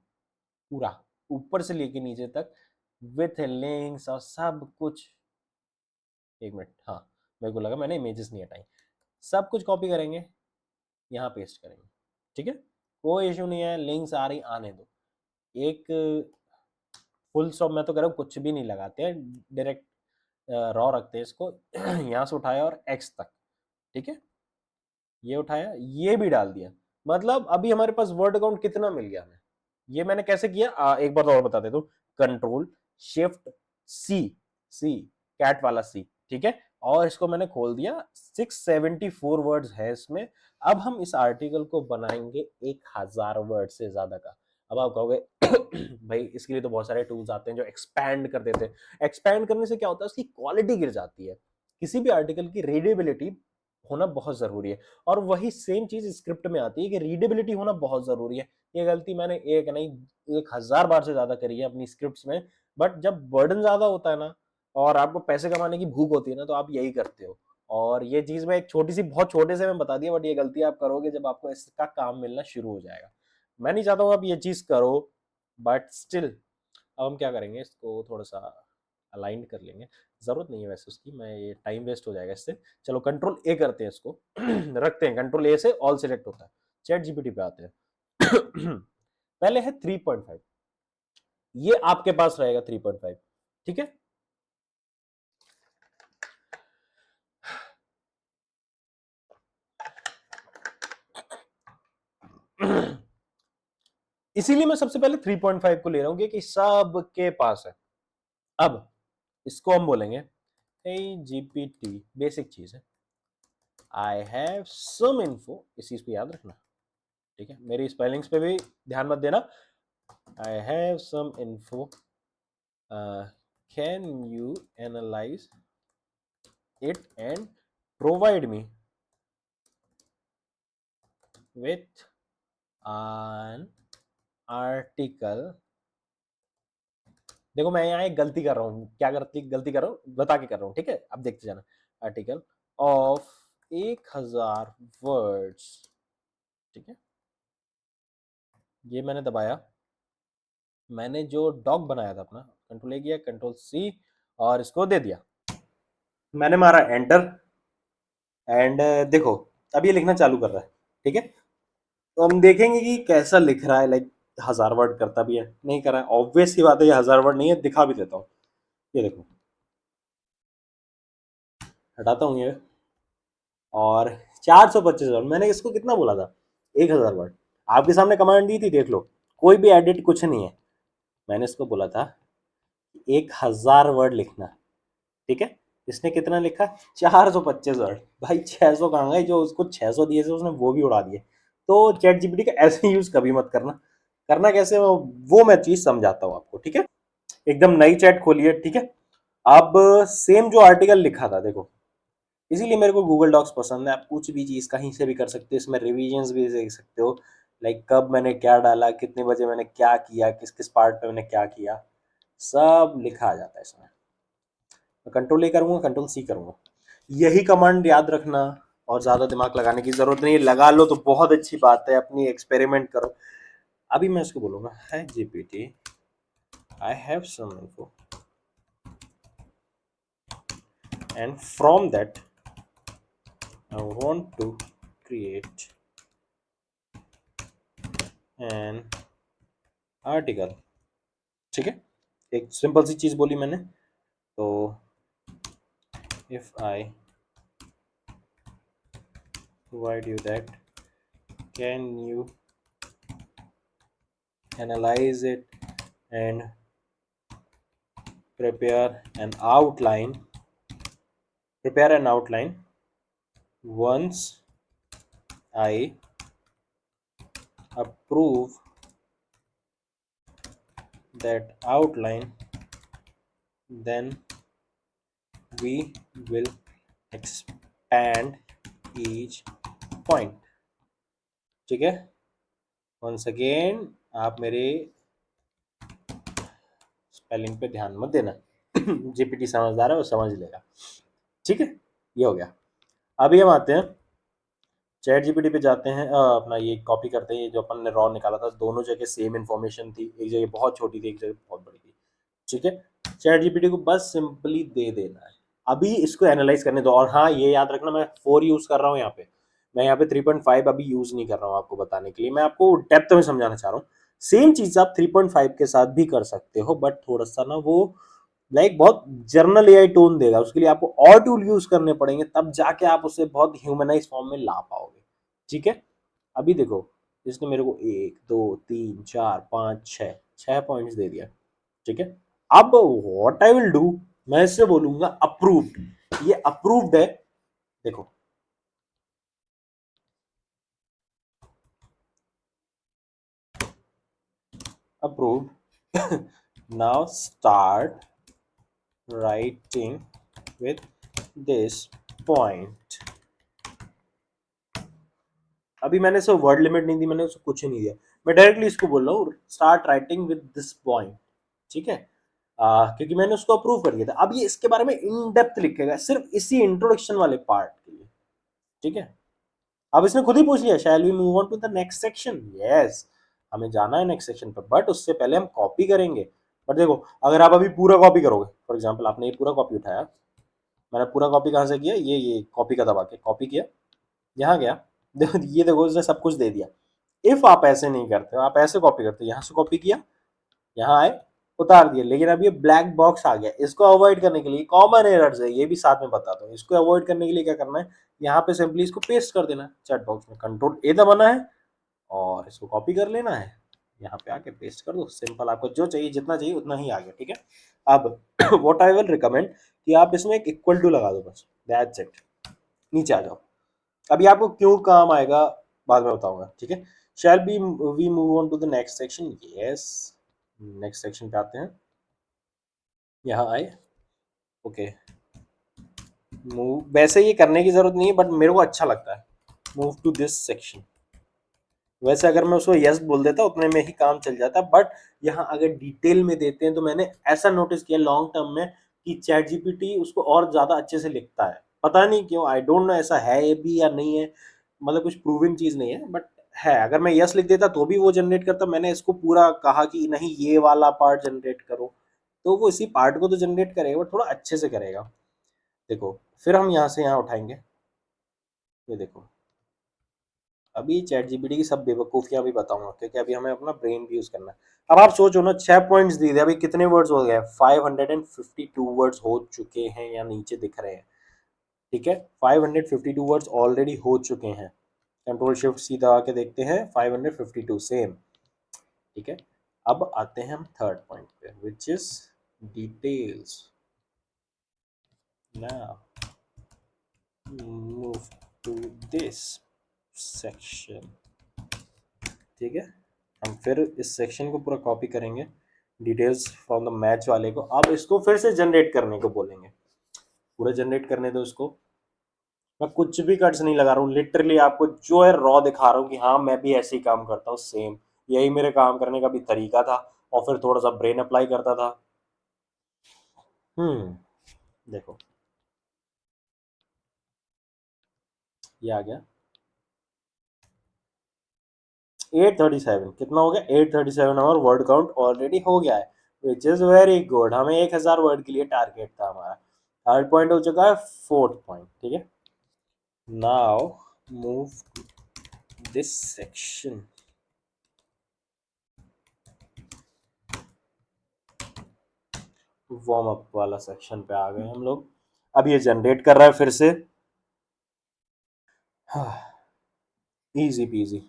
पूरा ऊपर से लेके नीचे तक विथ लिंक्स और सब कुछ, एक मिनट, हाँ मेरे को लगा मैंने इमेजेस नहीं हटाई। सब कुछ कॉपी करेंगे, यहाँ पेस्ट करेंगे, ठीक है, कोई इशू नहीं है, लिंक्स आ रही आने दो। एक फुल स्टॉप मैं तो कह रहा हूँ कुछ भी नहीं लगाते हैं, डायरेक्ट रॉ रखते हैं इसको। यहाँ से उठाया और एक्स तक, ठीक है, ये उठाया, ये भी डाल दिया, मतलब अभी हमारे पास वर्ड अकाउंट कितना मिल गया हमें। ये मैंने कैसे किया, एक बार और बता देता हूँ, कंट्रोल शिफ्ट सी, सी कैट वाला सी, ठीक है, और इसको मैंने खोल दिया, 674 वर्ड्स है इसमें। अब हम इस आर्टिकल को बनाएंगे 1000 वर्ड से ज्यादा का। अब आप कहोगे भाई इसके लिए तो बहुत सारे टूल्स आते हैं जो एक्सपैंड कर देते हैं। एक्सपैंड करने से क्या होता है, उसकी क्वालिटी गिर जाती है। किसी भी आर्टिकल की रीडेबिलिटी होना बहुत जरूरी है, और वही सेम चीज स्क्रिप्ट में आती है कि रीडेबिलिटी होना बहुत जरूरी है। ये गलती मैंने एक नहीं 1000 बार से ज्यादा करी है अपनी स्क्रिप्ट्स में। बट जब बर्डन ज्यादा होता है ना, और आपको पैसे कमाने की भूख होती है ना, तो आप यही करते हो। और ये चीज मैं एक छोटी सी, बहुत छोटे से मैं बता दिया, बट ये गलती आप करोगे जब आपको इसका काम मिलना शुरू हो जाएगा। मैं नहीं चाहता हूँ आप ये चीज करो, बट स्टिल अब हम क्या करेंगे, इसको थोड़ा सा अलाइन कर लेंगे। जरूरत नहीं है वैसे उसकी, मैं ये टाइम वेस्ट हो जाएगा इससे। चलो कंट्रोल ए करते हैं इसको, रखते हैं, कंट्रोल ए से ऑल सिलेक्ट होता है। चैट जीपीटी पे आते हैं। पहले है 3.5, ये आपके पास रहेगा 3.5, ठीक है। इसीलिए मैं सबसे पहले 3.5 को ले रहा हूं कि सबके पास है। अब इसको हम बोलेंगे, हे जीपीटी, बेसिक चीज है, आई हैव सम इन्फो, इस चीज को याद रखना, ठीक है, मेरी स्पेलिंग्स पे भी ध्यान मत देना। I have some info, can you analyse it and provide me with an article। देखो मैं यहाँ एक गलती कर रहा हूँ, क्या गलती कर रहा हूँ बता के कर रहा हूँ, ठीक है, अब देखते जाना। आर्टिकल ऑफ 1000 वर्ड्स, ठीक है, ये मैंने दबाया, मैंने जो डॉग बनाया था अपना, कंट्रोल ए किया, कंट्रोल सी, और इसको दे दिया, मैंने मारा एंटर, एंड देखो अब ये लिखना चालू कर रहा है, ठीक है। तो हम देखेंगे कि कैसा लिख रहा है, लाइक 1000 वर्ड करता भी है, नहीं कर रहा है, ऑब्वियस सी बात है, ये 1000 वर्ड नहीं है, दिखा भी देता हूँ। ये देखो, हटाता हूँ ये, और 425 वर्ड, मैंने इसको कितना बोला था, 1000 वर्ड, आपके सामने कमांड दी थी, देख लो, कोई भी एडिट कुछ नहीं है, मैंने इसको बोला था 1000 वर्ड लिखना, ठीक है। इसने कितना लिखा, 425 वर्ड, भाई 600 कहाँ गए, जो उसको 600 दिए थे उसने वो भी उड़ा दिए। तो चैट जीपीटी का ऐसे यूज कभी मत करना, करना कैसे वो मैं चीज समझाता हूँ आपको, ठीक है। एकदम नई चैट खोलिए, ठीक है। अब सेम जो आर्टिकल लिखा था, देखो, इसीलिए मेरे को गूगल डॉक्स पसंद है, आप कुछ भी चीज कहीं से भी कर सकते हो, इसमें रिविजन्स भी देख सकते हो, लाइक कब मैंने क्या डाला, कितने बजे मैंने क्या किया, किस किस पार्ट पे मैंने क्या किया, सब लिखा आ जाता है इसमें। मैं कंट्रोल ए करूंगा, कंट्रोल सी करूंगा, यही कमांड याद रखना, और ज्यादा दिमाग लगाने की जरूरत नहीं है, लगा लो तो बहुत अच्छी बात है, अपनी एक्सपेरिमेंट करो। अभी मैं इसको बोलूंगा, hey GPT, I have some info, and from that I want to create an article, ठीक है। एक सिंपल सी चीज बोली मैंने, तो if I provide you that, can you analyze it and prepare an outline, once I approve that outline, then we will expand each point, ठीक है। once again आप मेरे स्पेलिंग पे ध्यान मत देना, जीपीटी समझदार है, वो समझ लेगा, ठीक है। ये हो गया। अभी हम आते हैं चैट जीपीटी पे, जाते हैं, अपना ये कॉपी करते हैं, ये जो अपन ने रॉ निकाला था, दोनों जगह सेम इन्फॉर्मेशन थी, एक जगह बहुत छोटी थी, एक जगह बहुत बड़ी थी, ठीक है। चैट जीपीटी को बस सिंपली दे देना है, अभी इसको एनालाइज करने दो। और हाँ, ये याद रखना, मैं 4 यूज कर रहा हूँ यहाँ पे, मैं यहाँ पे 3.5 अभी यूज नहीं कर रहा हूँ आपको बताने के लिए, मैं आपको डेप्थ में समझाना चाह रहा हूँ। सेम चीज आप 3.5 के साथ भी कर सकते हो, बट थोड़ा सा ना वो लाइक बहुत जर्नल एआई टोन देगा, उसके लिए आपको और टूल यूज करने पड़ेंगे, तब जाके आप उसे बहुत ह्यूमनाइज फॉर्म में ला पाओगे। ठीक है, अभी देखो, इसने मेरे को 1 2 3 4 5 6 पॉइंट्स दे दिया। ठीक है, अब व्हाट आई विल डू, मैं इससे बोलूंगा अप्रूव्ड, ये अप्रूव्ड है, देखो approved. Now start writing with this point. अभी मैंने इसको वर्ड लिमिट नहीं दी, मैंने उसको कुछ नहीं दिया, मैं डायरेक्टली इसको बोल रहा हूँ start writing with this point. ठीक है, क्योंकि मैंने उसको अप्रूव कर दिया था। अब ये इसके बारे में इन डेप्थ लिखेगा सिर्फ इसी इंट्रोडक्शन वाले पार्ट के लिए। ठीक है, अब इसने खुद ही पूछ लिया shall we move on to the next section. Yes, हमें जाना है नेक्स्ट सेक्शन पर, बट उससे पहले हम कॉपी करेंगे। बट देखो, अगर आप अभी पूरा कॉपी करोगे, फॉर एग्जाम्पल आपने ये पूरा कॉपी उठाया, मैंने पूरा कॉपी कहाँ से किया, ये कॉपी का दबा के कॉपी किया, यहाँ गया, देखो ये देखो इसने सब कुछ दे दिया। इफ आप ऐसे नहीं करते हो, आप ऐसे कॉपी करते हो, यहाँ से कॉपी किया, यहाँ आए, उतार दिए, लेकिन अब ये ब्लैक बॉक्स आ गया। इसको अवॉइड करने के लिए, कॉमन एरर्स है ये भी साथ में बताता हूँ, इसको अवॉइड करने के लिए क्या करना है, यहाँ पे सिंपली इसको पेस्ट कर देना है चैट बॉक्स में, कंट्रोल ए दबाना है और इसको कॉपी कर लेना है, यहाँ पे आके पेस्ट कर दो, सिंपल, आपको जो चाहिए जितना चाहिए उतना ही आ गया। ठीक है, अब व्हाट आई विल रिकमेंड कि आप इसमें एक इक्वल टू लगा दो, बस दैट्स इट, नीचे आ जाओ। अभी आपको क्यों काम आएगा बाद में बताऊंगा। ठीक है, shall be we move on to the next section. Yes, next section पे आते हैं, यहाँ आए, ओके, मूव, वैसे ये करने की जरूरत नहीं है बट मेरे को अच्छा लगता है, मूव टू दिस सेक्शन। वैसे अगर मैं उसको यस बोल देता उतने में ही काम चल जाता, बट यहाँ अगर डिटेल में देते हैं तो मैंने ऐसा नोटिस किया लॉन्ग टर्म में कि चैट जीपीटी उसको और ज्यादा अच्छे से लिखता है, पता नहीं क्यों, आई डोंट नो ऐसा है भी या नहीं है, मतलब कुछ प्रूवन चीज नहीं है बट है। अगर मैं यस लिख देता तो भी वो जनरेट करता, मैंने इसको पूरा कहा कि नहीं ये वाला पार्ट जनरेट करो, तो वो इसी पार्ट को तो जनरेट करेगा बट थोड़ा अच्छे से करेगा। देखो, फिर हम यहाँ से यहाँ उठाएंगे, ये देखो, अभी चैट जीपीटी की सब बेवकूफियां भी बताऊंगा, क्योंकि अभी हमें अपना ब्रेन भी यूज करना है। अब आप सोचो ना, 6 पॉइंट्स दिए थे, अभी कितने वर्ड्स हो गए, 552 वर्ड्स हो चुके हैं, या नीचे दिख रहे हैं। ठीक है, 552 वर्ड्स ऑलरेडी हो चुके हैं, कंट्रोल शिफ्ट सी दबा के देखते हैं, 552 सेम। ठीक है, अब आते हैं हम थर्ड पॉइंट पे, which is details. Now move to this section. ठीक है, हम फिर इस सेक्शन को पूरा कॉपी करेंगे, डिटेल्स फ्रॉम द मैच वाले को, अब इसको फिर से जनरेट करने को बोलेंगे, पूरा जनरेट करने दो इसको। मैं कुछ भी कट्स नहीं लगा रहा हूँ, लिटरली आपको जो है रॉ दिखा रहा हूँ कि हाँ मैं भी ऐसे ही काम करता हूँ, सेम यही मेरे काम करने का भी तरीका था, और फिर थोड़ा सा ब्रेन अप्लाई करता था। देखो ये आ गया 837, कितना हो गया 837, हमारा वर्ड काउंट ऑलरेडी हो गया है, विच इज वेरी गुड। हमें 1000 वर्ड के लिए टारगेट था हमारा, थर्ड पॉइंट हो चुका है, फोर्थ पॉइंट। ठीक है, now move this section. Warm up वाला सेक्शन पे आ गए हम लोग, अब ये जनरेट कर रहा है फिर से, इजी पीजी।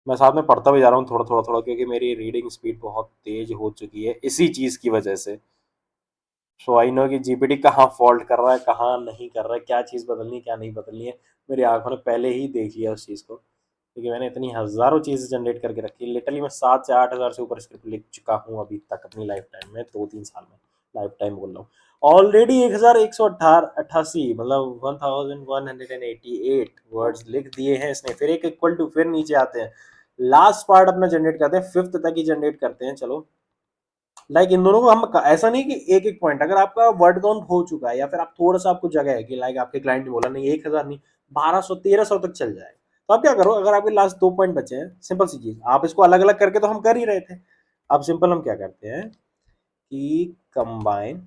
मैं साथ में पढ़ता भी जा रहा हूँ थोड़ा थोड़ा थोड़ा, क्योंकि मेरी रीडिंग स्पीड बहुत तेज हो चुकी है इसी चीज की वजह से। सो आई नो कि जीपीटी कहाँ फॉल्ट कर रहा है, कहाँ नहीं कर रहा है, क्या चीज़ बदलनी क्या नहीं बदलनी है, मेरी आंखों ने पहले ही देख लिया उस चीज़ को, क्योंकि मैंने इतनी हज़ारों चीज़ें जनरेट करके रखी है। लिटरली मैं 7 से 8 हज़ार से ऊपर स्क्रिप्ट लिख चुका हूँ अभी तक अपनी लाइफ टाइम में, 2-3 साल में, लाइफ टाइम बोल रहा हूँ। ऑलरेडी 1188, मतलब 1188 वर्ड्स लिख दिए हैं इसने। फिर एक इक्वल टू, फिर नीचे आते हैं, लास्ट पार्ट अपना जनरेट करते हैं, फिफ्थ तक ही जनरेट करते हैं। चलो, लाइक इन दोनों को हम ऐसा नहीं कि एक एक पॉइंट, अगर आपका वर्ड काउंट हो चुका है या फिर आप थोड़ा सा आपको जगह है कि लाइक आपके क्लाइंट ने बोला नहीं 1000 नहीं, 1200 1300 तक चल जाएगा, तो आप क्या करो, अगर आपके लास्ट 2 पॉइंट बचे हैं, सिंपल सी चीज, आप इसको अलग अलग करके तो हम कर ही रहे थे, अब सिंपल हम क्या करते हैं कि कंबाइन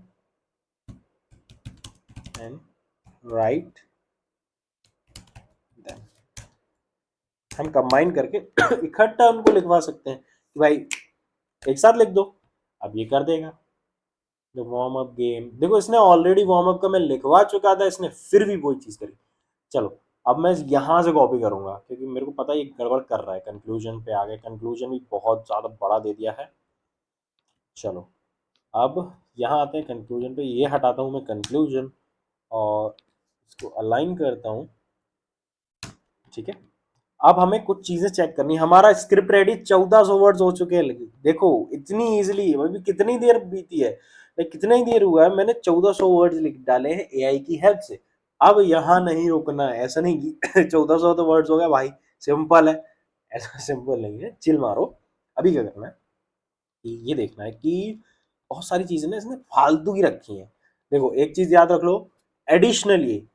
एंड राइट देम। हम कंबाइन करके इकट्ठा उनको लिखवा सकते हैं कि भाई एक साथ लिख दो। अब ये कर देगा। द वार्म अप गेम, देखो इसने ऑलरेडी वार्म अप का मैं लिखवा चुका था, इसने फिर भी वही चीज करी। चलो अब मैं यहाँ से कॉपी करूंगा क्योंकि मेरे को पता है ये गड़बड़ कर रहा है। कंक्लूजन पे आ गए, कंक्लूजन भी बहुत ज्यादा बड़ा दे दिया है। चलो अब यहाँ आते हैं कंक्लूजन पे, ये हटाता हूँ मैं कंक्लूजन और इसको अलाइन करता हूँ। ठीक है, अब हमें कुछ चीजें चेक करनी। हमारा स्क्रिप्ट रेडी 1400 वर्ड्स हो चुके हैं। देखो इतनी इजीली, अभी कितनी देर बीती है, कितना ही देर हुआ है, मैंने 1400 वर्ड्स लिख डाले हैं एआई की हेल्प से। अब यहाँ नहीं रुकना है, ऐसा नहीं कि 1400 तो वर्ड्स हो गया भाई, सिंपल है। ऐसा सिंपल नहीं है, चिल मारो। अभी क्या करना है, ये देखना है कि बहुत सारी चीजें ना इसने फालतू की रखी हैं। देखो एक चीज याद रख लो, एडिशनली,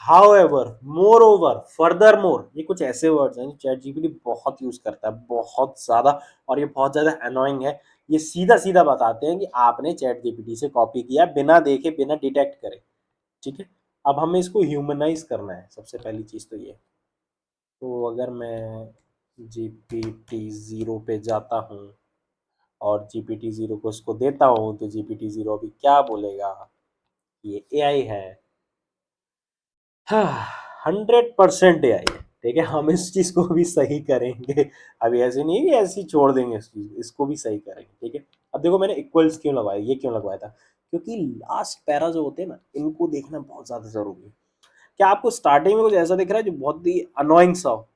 हाउएवर, मोरओवर, फर्दरमोर, ये कुछ ऐसे वर्ड्स हैं जो चैट जीपीटी बहुत यूज करता है, बहुत ज्यादा। और ये बहुत ज्यादा अनोइंग है। ये सीधा सीधा बताते हैं कि आपने चैट जीपीटी से कॉपी किया, बिना देखे बिना डिटेक्ट करे। ठीक है, अब हमें इसको ह्यूमनाइज करना है, सबसे पहली चीज तो ये। तो अगर मैं GPT-0 पे जाता हूँ और GPT-0 को इसको देता हूँ, तो GPT-0 अभी क्या बोलेगा, ये एआई है। हाँ, 100% एआई है। ठीक है, हम इस चीज को भी सही करेंगे। अभी ऐसे नहीं कि ऐसे ही छोड़ देंगे इस चीज, इसको भी सही करेंगे। ठीक है, अब देखो मैंने इक्वल्स क्यों लगवाया, ये क्यों लगवाया था, क्योंकि लास्ट पैरा जो होते हैं ना, इनको देखना बहुत ज्यादा जरूरी है। क्या आपको स्टार्टिंग में कुछ ऐसा दिख रहा है जो बहुत ही अनोइंग सा हो,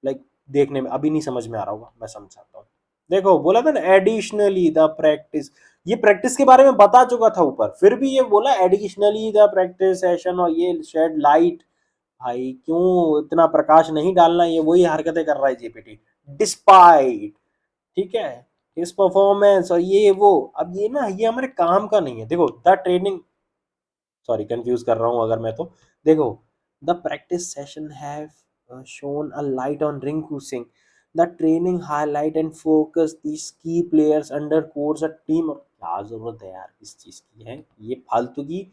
लाइक देखने में अभी नहीं समझ में आ रहा होगा, मैं समझाता हूँ। देखो बोला था ना एडिशनली द प्रैक्टिस, ये प्रैक्टिस के बारे में बता चुका था ऊपर, फिर भी ये बोला एडिशनली द प्रैक्टिस सेशन, और ये शेड लाइट। भाई क्यों इतना प्रकाश नहीं डालना, ये वही हरकतें कर रहा है जीपीटी, डिस्पाइट। ठीक है, इस परफॉर्मेंस और ये वो। अब ये ना, ये हमारे काम का नहीं है। देखो द ट्रेनिंग, सॉरी कंफ्यूज कर रहा हूँ अगर मैं तो। देखो the practice session have shown a light on ring cruising, the training highlight and focus these key players underscore a team. क्या जरूरत है यार इस चीज की, है ये फालतू की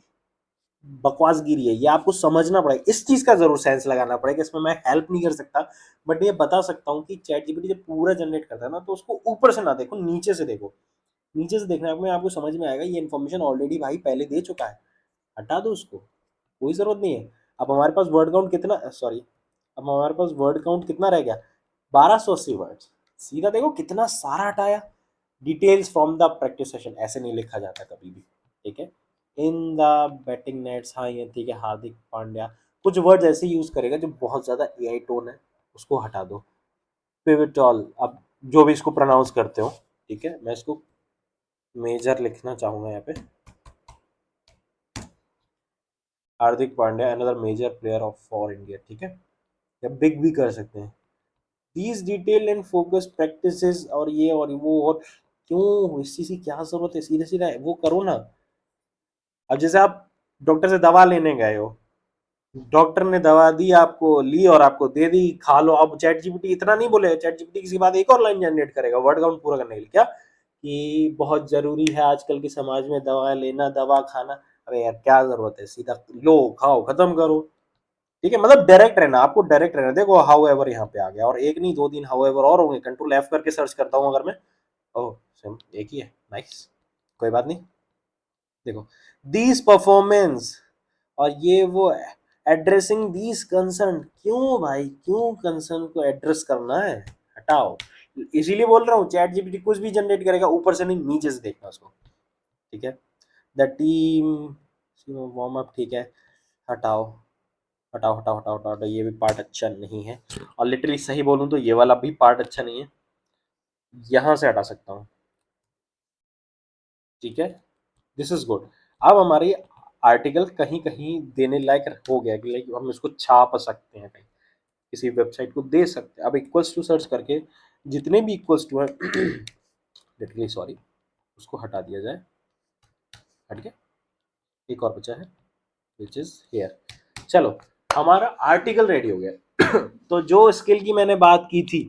बकवासगिरी है, ये आपको समझना पड़ेगा। इस चीज का जरूर सेंस लगाना पड़ेगा, इसमें मैं हेल्प नहीं कर सकता। बट ये बता सकता हूँ कि चैट जीपीटी जब पूरा जनरेट करता है ना, तो उसको ऊपर से ना देखो, नीचे से देखो। नीचे से देखने में आपको समझ में आएगा ये इन्फॉर्मेशन ऑलरेडी भाई पहले दे चुका है, हटा दो उसको, कोई जरूरत नहीं है। अब हमारे पास वर्ड काउंट कितना, सॉरी, अब हमारे पास वर्ड काउंट कितना रह गया, 1280 वर्ड्स। सीधा देखो कितना सारा हटाया। Details from the practice session, ऐसे नहीं लिखा जाता कभी भी। ठीक है, इन द बैटिंग नेट्स, हाँ ये ठीक है, हार्दिक पांड्या, कुछ वर्ड्स ऐसे यूज करेगा जो बहुत ज्यादा एआई टोन है, उसको हटा दो। पिवटॉल, अब जो भी इसको प्रोनाउंस करते हो। ठीक है, मैं इसको मेजर लिखना चाहूंगा यहाँ पे, Hardik Pandya another major player of for India. ठीक है, या बिग भी कर सकते हैं। These detail and focus practices, और ये और वो, और क्यों इस चीज की क्या जरूरत है, सीधा सीधा वो करो ना। अब जैसे आप डॉक्टर से दवा लेने गए हो, डॉक्टर ने दवा दी आपको, ली और आपको दे दी, खा लो। अब चैट जीपीटी इतना नहीं बोलेगा, चैट जीपीटी किसी बाद एक और लाइन जनरेट करेगा वर्ड काउंट पूरा करने के लिए, क्या कि बहुत जरूरी है आजकल के समाज में दवा लेना, दवा खाना। अरे यार क्या जरूरत है, सीधा लो खाओ खत्म करो। ठीक है, मतलब डायरेक्ट रहना, आपको डायरेक्ट रहना। देखो हाउ एवर यहाँ पे आ गया, और एक नहीं दो तीन हाउ एवर और होंगे। कंट्रोल एफ करके सर्च करता हूँ अगर मैं, ओह सेम एक ही है, नाइस, कोई बात नहीं। देखो दीज परफॉर्मेंस, और ये वो एड्रेसिंग दीज कंसर्न, क्यों भाई क्यों कंसर्न को एड्रेस करना है, हटाओ। इसीलिए बोल रहा हूँ चैट जीपीटी कुछ भी जनरेट करेगा, ऊपर से नहीं नीचे से देखना उसको। ठीक है, द टीम वार्म अप, ठीक है, हटाओ हटाओ हटाओ हटाओ हटाओ हटाओ, ये भी पार्ट अच्छा नहीं है। और लिटरली सही बोलूँ तो ये वाला भी पार्ट अच्छा नहीं है, यहाँ से हटा सकता हूँ। ठीक है, दिस इज गुड। अब हमारी आर्टिकल कहीं कहीं देने लायक हो गया कि लाइक हम इसको छाप सकते हैं, कहीं किसी वेबसाइट को दे सकते हैं। अब इक्वल्स टू सर्च करके जितने भी इक्वल्स टू है लिटरली सॉरी, उसको हटा दिया जाए। हट गया, एक और बचा है विच इज हेयर। चलो हमारा आर्टिकल रेडी हो गया। तो जो स्किल की मैंने बात की थी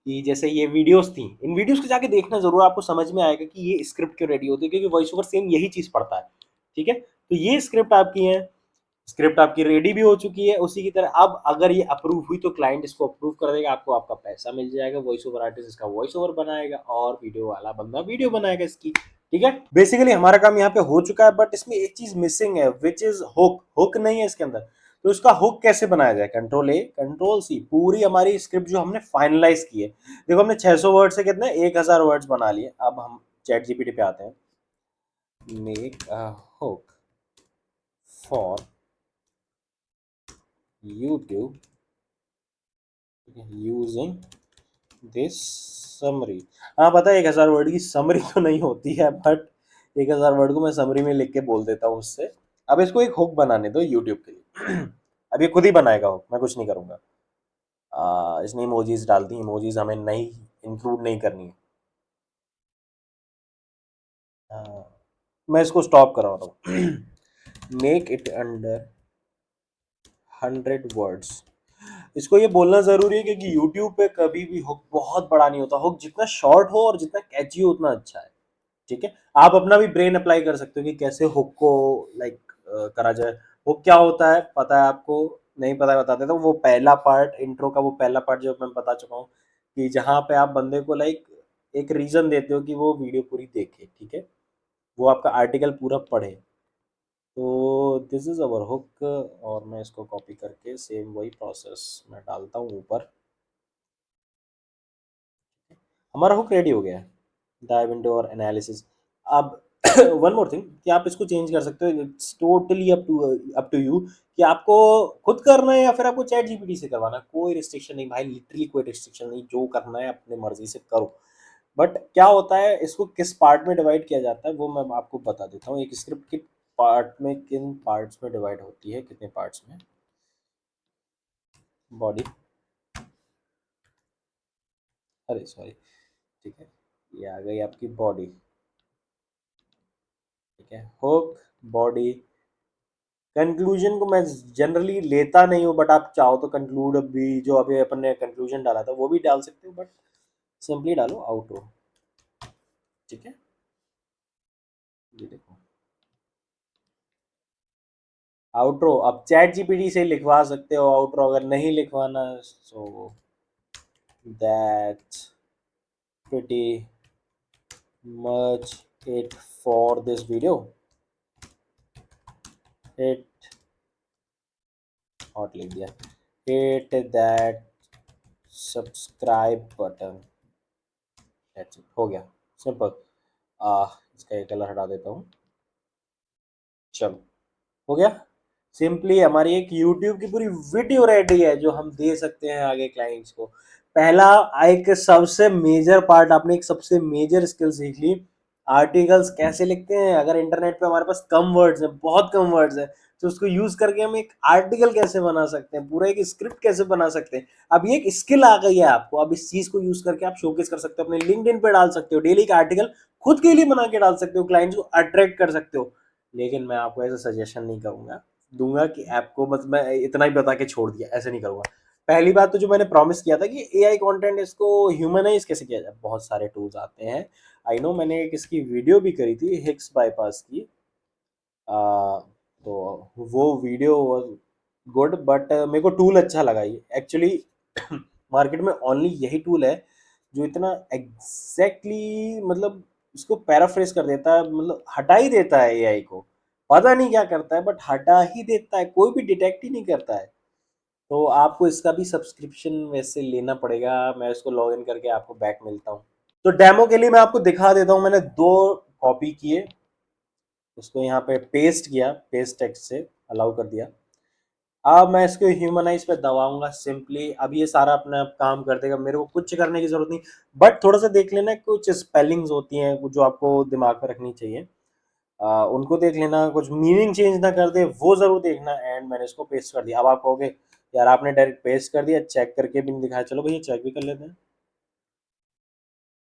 कि जैसे ये वीडियोस थी, इन वीडियोस को जाके देखना जरूर, आपको समझ में आएगा कि ये स्क्रिप्ट क्यों रेडी होती है, क्योंकि वॉइस ओवर सेम यही चीज पढ़ता है। ठीक है, तो ये स्क्रिप्ट आपकी है, स्क्रिप्ट आपकी रेडी भी हो चुकी है। उसी की तरह अब अगर ये अप्रूव हुई तो क्लाइंट इसको अप्रूव कर देगा, आपको आपका पैसा मिल जाएगा, वॉइस ओवर आर्टिस्ट इसका वॉइस ओवर बनाएगा और वीडियो वाला बंदा वीडियो बनाएगा इसकी। ठीक है, बेसिकली हमारा काम यहाँ पे हो चुका है, बट इसमें एक चीज मिसिंग है विच इज हुक। हुक नहीं है इसके अंदर, तो इसका हुक कैसे बनाया जाए? कंट्रोल ए कंट्रोल सी, पूरी हमारी स्क्रिप्ट जो हमने फाइनलाइज की है, देखो हमने 600 वर्ड से कितने 1000 वर्ड्स बना लिए। अब हम चैट जीपीटी पे आते हैं, make a hook for YouTube using this summary. हाँ पता है 1000 वर्ड की समरी तो नहीं होती है, बट 1000 वर्ड को मैं समरी में लिख के बोल देता हूँ उससे। अब इसको एक हुक बनाने दो यूट्यूब के लिए। अब ये खुद ही बनाएगा हुक, मैं कुछ नहीं करूँगा। इसने इमोजीज डाल दी, इमोजीज हमें नहीं इंक्लूड नहीं करनी है। मैं इसको स्टॉप करा रहा हूँ। Make it under 100 words. इसको ये बोलना जरूरी है क्योंकि YouTube पे कभी भी हुक बहुत बड़ा नहीं होता। हुक जितना शॉर्ट हो और जितना कैची हो उतना अच्छा है। ठीक है, आप अपना भी ब्रेन अप्लाई कर सकते हो कि कैसे हुक को लाइक करा जाए। हुक क्या होता है पता है आपको? नहीं पता है बताते तो वो पहला पार्ट इंट्रो का, वो पहला पार्ट जो मैं बता चुका हूँ कि जहाँ पे आप बंदे को लाइक एक रीजन देते हो कि वो वीडियो पूरी देखे। ठीक है, वो आपका आर्टिकल पूरा पढ़े। तो दिस इज अवर हुक, और मैं इसको कॉपी करके सेम वही प्रोसेस मैं डालता हूँ ऊपर। हमारा हुक रेडी हो गया है, डाइव इनटू और एनालिसिस। अब वन मोर थिंग कि आप इसको चेंज कर सकते हो, it's totally up to you कि आपको खुद करना है या फिर आपको चैट जीपीटी से करवाना है। कोई रिस्ट्रिक्शन नहीं भाई, लिटरली कोई रिस्ट्रिक्शन नहीं, जो करना है अपने मर्जी से करो। बट क्या होता है, इसको किस पार्ट में डिवाइड किया जाता है वो मैं आपको बता देता हूँ। एक स्क्रिप्ट के पार्ट में किन पार्ट्स में डिवाइड होती है, कितने पार्ट्स में? बॉडी, अरे सॉरी, ठीक है, ये आ गई आपकी बॉडी। ठीक है, हुक, बॉडी, कंक्लूजन को मैं जनरली लेता नहीं हूँ, बट आप चाहो तो कंक्लूड भी, जो अभी अपन ने कंक्लूजन डाला था वो भी डाल सकते हो, बट सिंपली डालो आउटरो। ठीक है, ये देखो आउटरो। अब चैट जीपीटी से लिखवा सकते हो आउटरो, अगर नहीं लिखवाना so that's pretty much it for this video. Hit hot लिख दिया, hit that subscribe button, that's it, हो गया सिंपल। इसका ये कलर हटा देता हूँ, चलो हो गया। सिंपली हमारी एक YouTube की पूरी वीडियो रेडी है जो हम दे सकते हैं आगे क्लाइंट्स को। पहला एक सबसे मेजर पार्ट, आपने एक सबसे मेजर स्किल सीख ली, आर्टिकल्स कैसे लिखते हैं। अगर इंटरनेट पे हमारे पास कम वर्ड्स है, बहुत कम वर्ड्स है, तो उसको यूज करके हम एक आर्टिकल कैसे बना सकते हैं, पूरा एक स्क्रिप्ट कैसे बना सकते हैं। अब ये एक स्किल आ गई है आपको, अब इस चीज को यूज करके आप शोकेस कर सकते हो, अपने लिंक्डइन पे डाल सकते हो, डेली का आर्टिकल खुद के लिए बना के डाल सकते हो, क्लाइंट्स को अट्रैक्ट कर सकते हो। लेकिन मैं आपको ऐसा सजेशन नहीं करूंगा, दूंगा कि ऐप को बस मैं इतना ही बता के छोड़ दिया, ऐसे नहीं करूंगा। पहली बात तो जो मैंने प्रॉमिस किया था कि एआई कंटेंट इसको ह्यूमनाइज कैसे किया जाए, बहुत सारे टूल्स आते हैं। आई नो, मैंने एक इसकी वीडियो भी करी थी हिक्स बाईपास की, तो वो वीडियो वाज गुड, बट मेरे को टूल अच्छा लगा ये एक्चुअली। मार्केट में ओनली यही टूल है जो इतना एग्जैक्टली मतलब उसको पैराफ्रेज कर देता है, मतलब हटा ही देता है एआई को। पता नहीं क्या करता है बट हटा ही देता है, कोई भी डिटेक्ट ही नहीं करता है। तो आपको इसका भी सब्सक्रिप्शन वैसे लेना पड़ेगा। मैं इसको लॉग इन करके आपको बैक मिलता हूँ। तो डेमो के लिए मैं आपको दिखा देता हूँ, मैंने 2 कॉपी किए, उसको यहाँ पे पेस्ट किया, पेस्ट टेक्स्ट से अलाउ कर दिया। अब मैं इसको ह्यूमनाइज पे दबाऊंगा सिंपली, अब ये सारा अपना काम कर देगा, मेरे को कुछ करने की जरूरत नहीं। बट थोड़ा सा देख लेना, कुछ स्पेलिंग्स होती हैं जो आपको दिमाग में रखनी चाहिए, उनको देख लेना, कुछ मीनिंग चेंज ना कर दे वो जरूर देखना। एंड मैंने इसको पेस्ट कर दिया। अब आप कहोगे यार आपने डायरेक्ट पेस्ट कर दिया, चेक करके भी नहीं दिखाया, चलो भैया चेक भी कर लेते हैं।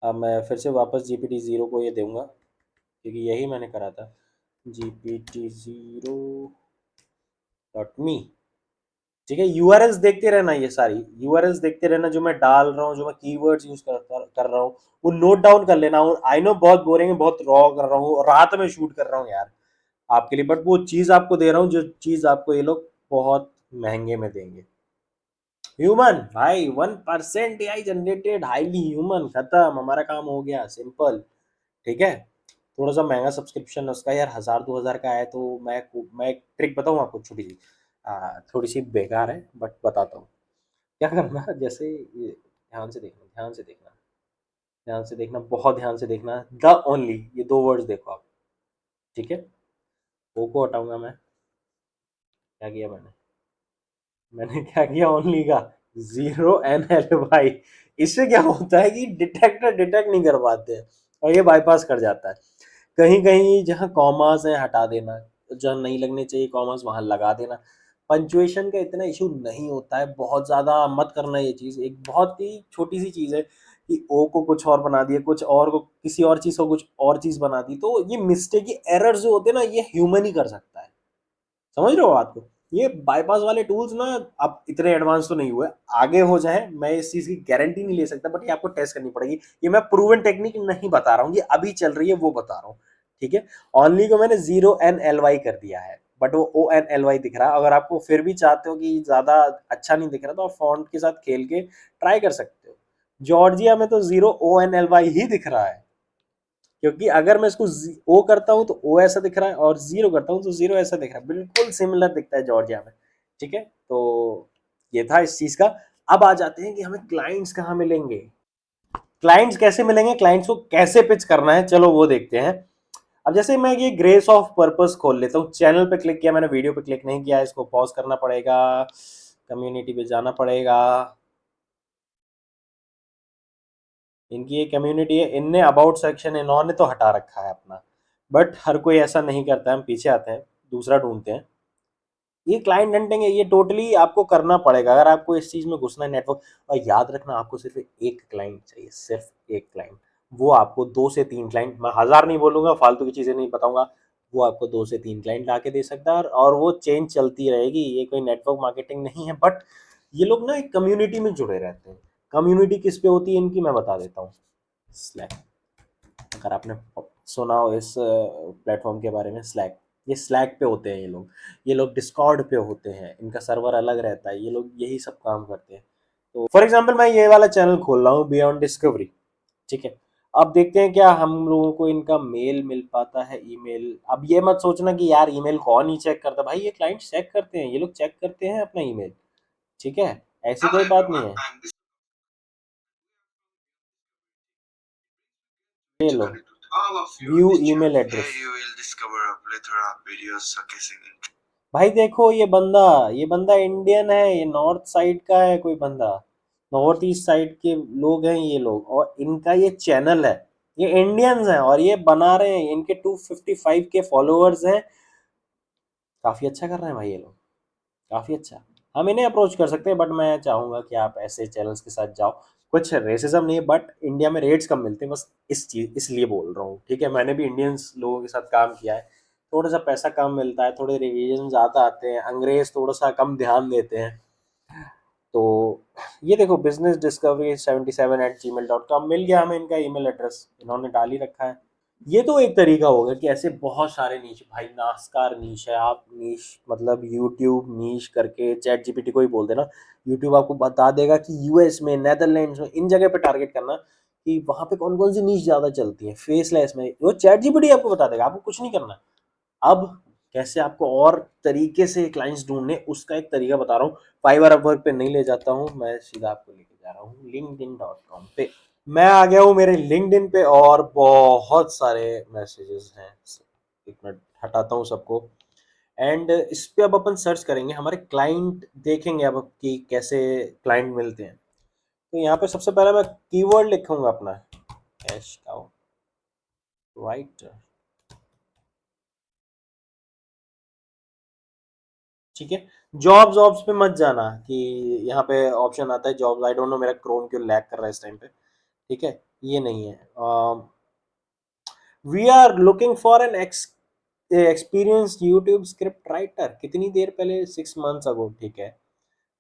अब मैं फिर से वापस GPT-0 को ये दूंगा क्योंकि यही मैंने करा था, GPT0.me। ठीक है, यूआरएल्स देखते रहना, ये सारी यूआरएल्स देखते रहना जो मैं डाल रहा हूँ, जो मैं कीवर्ड्स यूज कर रहा हूँ वो नोट डाउन कर लेना। आई नो बहुत बोरिंग है, बहुत रॉ कर रहा हूँ, रात में शूट कर रहा हूँ यार, आपके लिए, बट वो चीज आपको दे रहा हूँ जो चीज आपको ये लोग बहुत महंगे में देंगे। ह्यूमन भाई 1% एआई जनरेटेड हाईली ह्यूमन, खत्म, हमारा काम हो गया, सिंपल। ठीक है, थोड़ा सा महंगा सब्सक्रिप्शन है उसका यार, 1000-2000 का है। तो मैं एक ट्रिक बताऊँ आपको छोटी सी, थोड़ी सी बेकार है बट बताता हूँ। क्या करना, जैसे ये ध्यान से देखना, ध्यान से देखना, ध्यान से देखना, बहुत ध्यान से देखना, द ओनली, ये 2 वर्ड्स देखो आप। ठीक है, ओ को हटाऊंगा मैं, क्या किया मैंने, मैंने क्या किया, ओनली का 0 NLY। इससे क्या होता है कि डिटेक्टर डिटेक्ट नहीं कर पाते हैं और ये बाईपास कर जाता है। कहीं कहीं जहाँ कॉमास है हटा देना, जहाँ नहीं लगने चाहिए कॉमास वहां लगा देना। पंचुएशन का इतना इशू नहीं होता है, बहुत ज्यादा मत करना। ये चीज एक बहुत ही छोटी सी चीज है कि ओ को कुछ और बना दिया, कुछ और को किसी और चीज को कुछ और चीज बना दी, तो ये मिस्टेक, ये एरर जो होते हैं ना, ये ह्यूमन ही कर सकता है। समझ रहे हो बात को? ये बाईपास वाले टूल्स ना अब इतने एडवांस तो नहीं हुए, आगे हो जाए मैं इस चीज की गारंटी नहीं ले सकता, बट ये आपको टेस्ट करनी पड़ेगी। ये मैं प्रूवन टेक्निक नहीं बता रहा हूँ, ये अभी चल रही है वो बता रहा हूँ। ठीक है, ओनली को मैंने 0 NLY कर दिया है, बट वो ONLY दिख रहा है। अगर आपको फिर भी चाहते हो कि ज्यादा अच्छा नहीं दिख रहा तो आप फॉन्ट के साथ खेल के ट्राई कर सकते हो। जॉर्जिया में तो 0 ONLY ही दिख रहा है, क्योंकि अगर मैं इसको ओ करता हूं तो ओ ऐसा दिख रहा है और जीरो करता हूं तो जीरो ऐसा दिख रहा है, बिल्कुल सिमिलर दिखता है जॉर्जिया में। ठीक है, तो ये था इस चीज का। अब आ जाते हैं कि हमें क्लाइंट्स कहाँ मिलेंगे, क्लाइंट्स कैसे मिलेंगे, क्लाइंट्स को कैसे पिच करना है, चलो वो देखते हैं। अब जैसे मैं ये ग्रेस ऑफ पर्पस खोल लेता हूँ, चैनल पे क्लिक किया मैंने, वीडियो पे क्लिक नहीं किया, इसको पॉज करना पड़ेगा, कम्युनिटी पे जाना पड़ेगा। इनकी ये कम्युनिटी है, इनने अबाउट सेक्शन इन्होंने तो हटा रखा है अपना, बट हर कोई ऐसा नहीं करता है, हम पीछे आते हैं, दूसरा ढूंढते हैं। ये क्लाइंट हंटिंग है, ये टोटली आपको करना पड़ेगा अगर आपको इस चीज में घुसना है, नेटवर्क। और याद रखना, आपको सिर्फ एक क्लाइंट चाहिए, सिर्फ एक क्लाइंट। वो आपको 2 से 3 क्लाइंट, मैं 1000 नहीं बोलूंगा, फालतू की चीजें नहीं बताऊंगा, वो आपको 2 से 3 क्लाइंट ला के दे सकता है, और वो चेंज चलती रहेगी। ये कोई नेटवर्क मार्केटिंग नहीं है, बट ये लोग ना एक कम्युनिटी में जुड़े रहते हैं। कम्युनिटी किस पे होती है इनकी, मैं बता देता हूँ। स्लैक, अगर आपने सुना हो इस प्लेटफॉर्म के बारे में, स्लैक, ये स्लैक पे होते हैं ये लोग डिस्कॉर्ड पे होते हैं, इनका सर्वर अलग रहता है, ये लोग यही सब काम करते हैं। तो फॉर एग्जांपल मैं ये वाला चैनल खोल रहा हूँ, बियॉन्ड डिस्कवरी। ठीक है, अब देखते हैं क्या हम लोगों को इनका मेल मिल पाता है, ईमेल। अब ये मत सोचना कि यार ईमेल कौन ही चेक करता, भाई ये क्लाइंट चेक करते हैं, ये लोग चेक करते हैं अपना ईमेल। ठीक है, ऐसी कोई बात नहीं है। ये लो, व्यू ईमेल एड्रेस, भाई देखो ये बंदा इंडियन है, ये नॉर्थ साइड का है कोई बंदा, नॉर्थ ईस्ट साइड के लोग हैं ये लोग, और इनका ये चैनल है, ये इंडियंस हैं और ये बना रहे हैं, इनके 255 के फॉलोअर्स हैं। काफी अच्छा कर रहे हैं भाई ये लोग, काफी अच्छा। हम इन्हें अप्रोच कर सकते हैं, बट मैं चाहूंगा कि आप ऐसे चैनल्स के साथ जाओ। कुछ रेसिज्म नहीं है, बट इंडिया में रेट्स कम मिलते हैं, बस इस चीज इसलिए बोल रहा हूँ। ठीक है, मैंने भी इंडियंस लोगों के साथ काम किया है, थोड़ा सा पैसा कम मिलता है, थोड़े रिविजन ज़्यादा आते हैं, अंग्रेज थोड़ा सा कम ध्यान देते हैं। तो ये देखो, बिजनेस डिस्कवरी 77@gmail.com मिल गया हमें, इनका ईमेल एड्रेस इन्होंने डाल ही रखा है। ये तो एक तरीका होगा कि ऐसे बहुत सारे नीश, भाई नास्कार नीश है, आप नीश मतलब यूट्यूब नीश करके चैट जीपीटी को ही बोल देना, यूट्यूब आपको बता देगा कि यूएस में, नेदरलैंड्स में, इन जगह पे टारगेट करना कि वहां पे कौन कौन सी नीश ज्यादा चलती है फेसलेस में, वो चैट जीपीटी आपको बता देगा, आपको कुछ नहीं करना। अब कैसे आपको और तरीके से क्लाइंट्स ढूंढने, उसका एक तरीका बता रहा हूँ। फाइवर अपवर्क पे नहीं ले जाता हूँ मैं, सीधा आपको लेके जा रहा हूँ linkedin.com पे। मैं आ गया हूँ मेरे लिंक्डइन पे और बहुत सारे मैसेजेस हैं। एक मिनट, हटाता हूँ सबको। एंड इस पे अब अपन सर्च करेंगे, हमारे क्लाइंट देखेंगे अब कि कैसे क्लाइंट मिलते हैं। तो यहाँ पे सबसे पहले मैं कीवर्ड लिखूंगा अपना, कैश काउ राइट। ठीक है, जॉब्स पे मत जाना कि यहाँ पे ऑप्शन आता है जॉब्स, आई डोंट नो मेरा क्रोम क्यों लैग कर रहा है इस टाइम पे। ठीक है, ये नहीं है। We are looking for an experienced YouTube script writer, कितनी देर पहले, 6 मंथ्स अगो। ठीक है,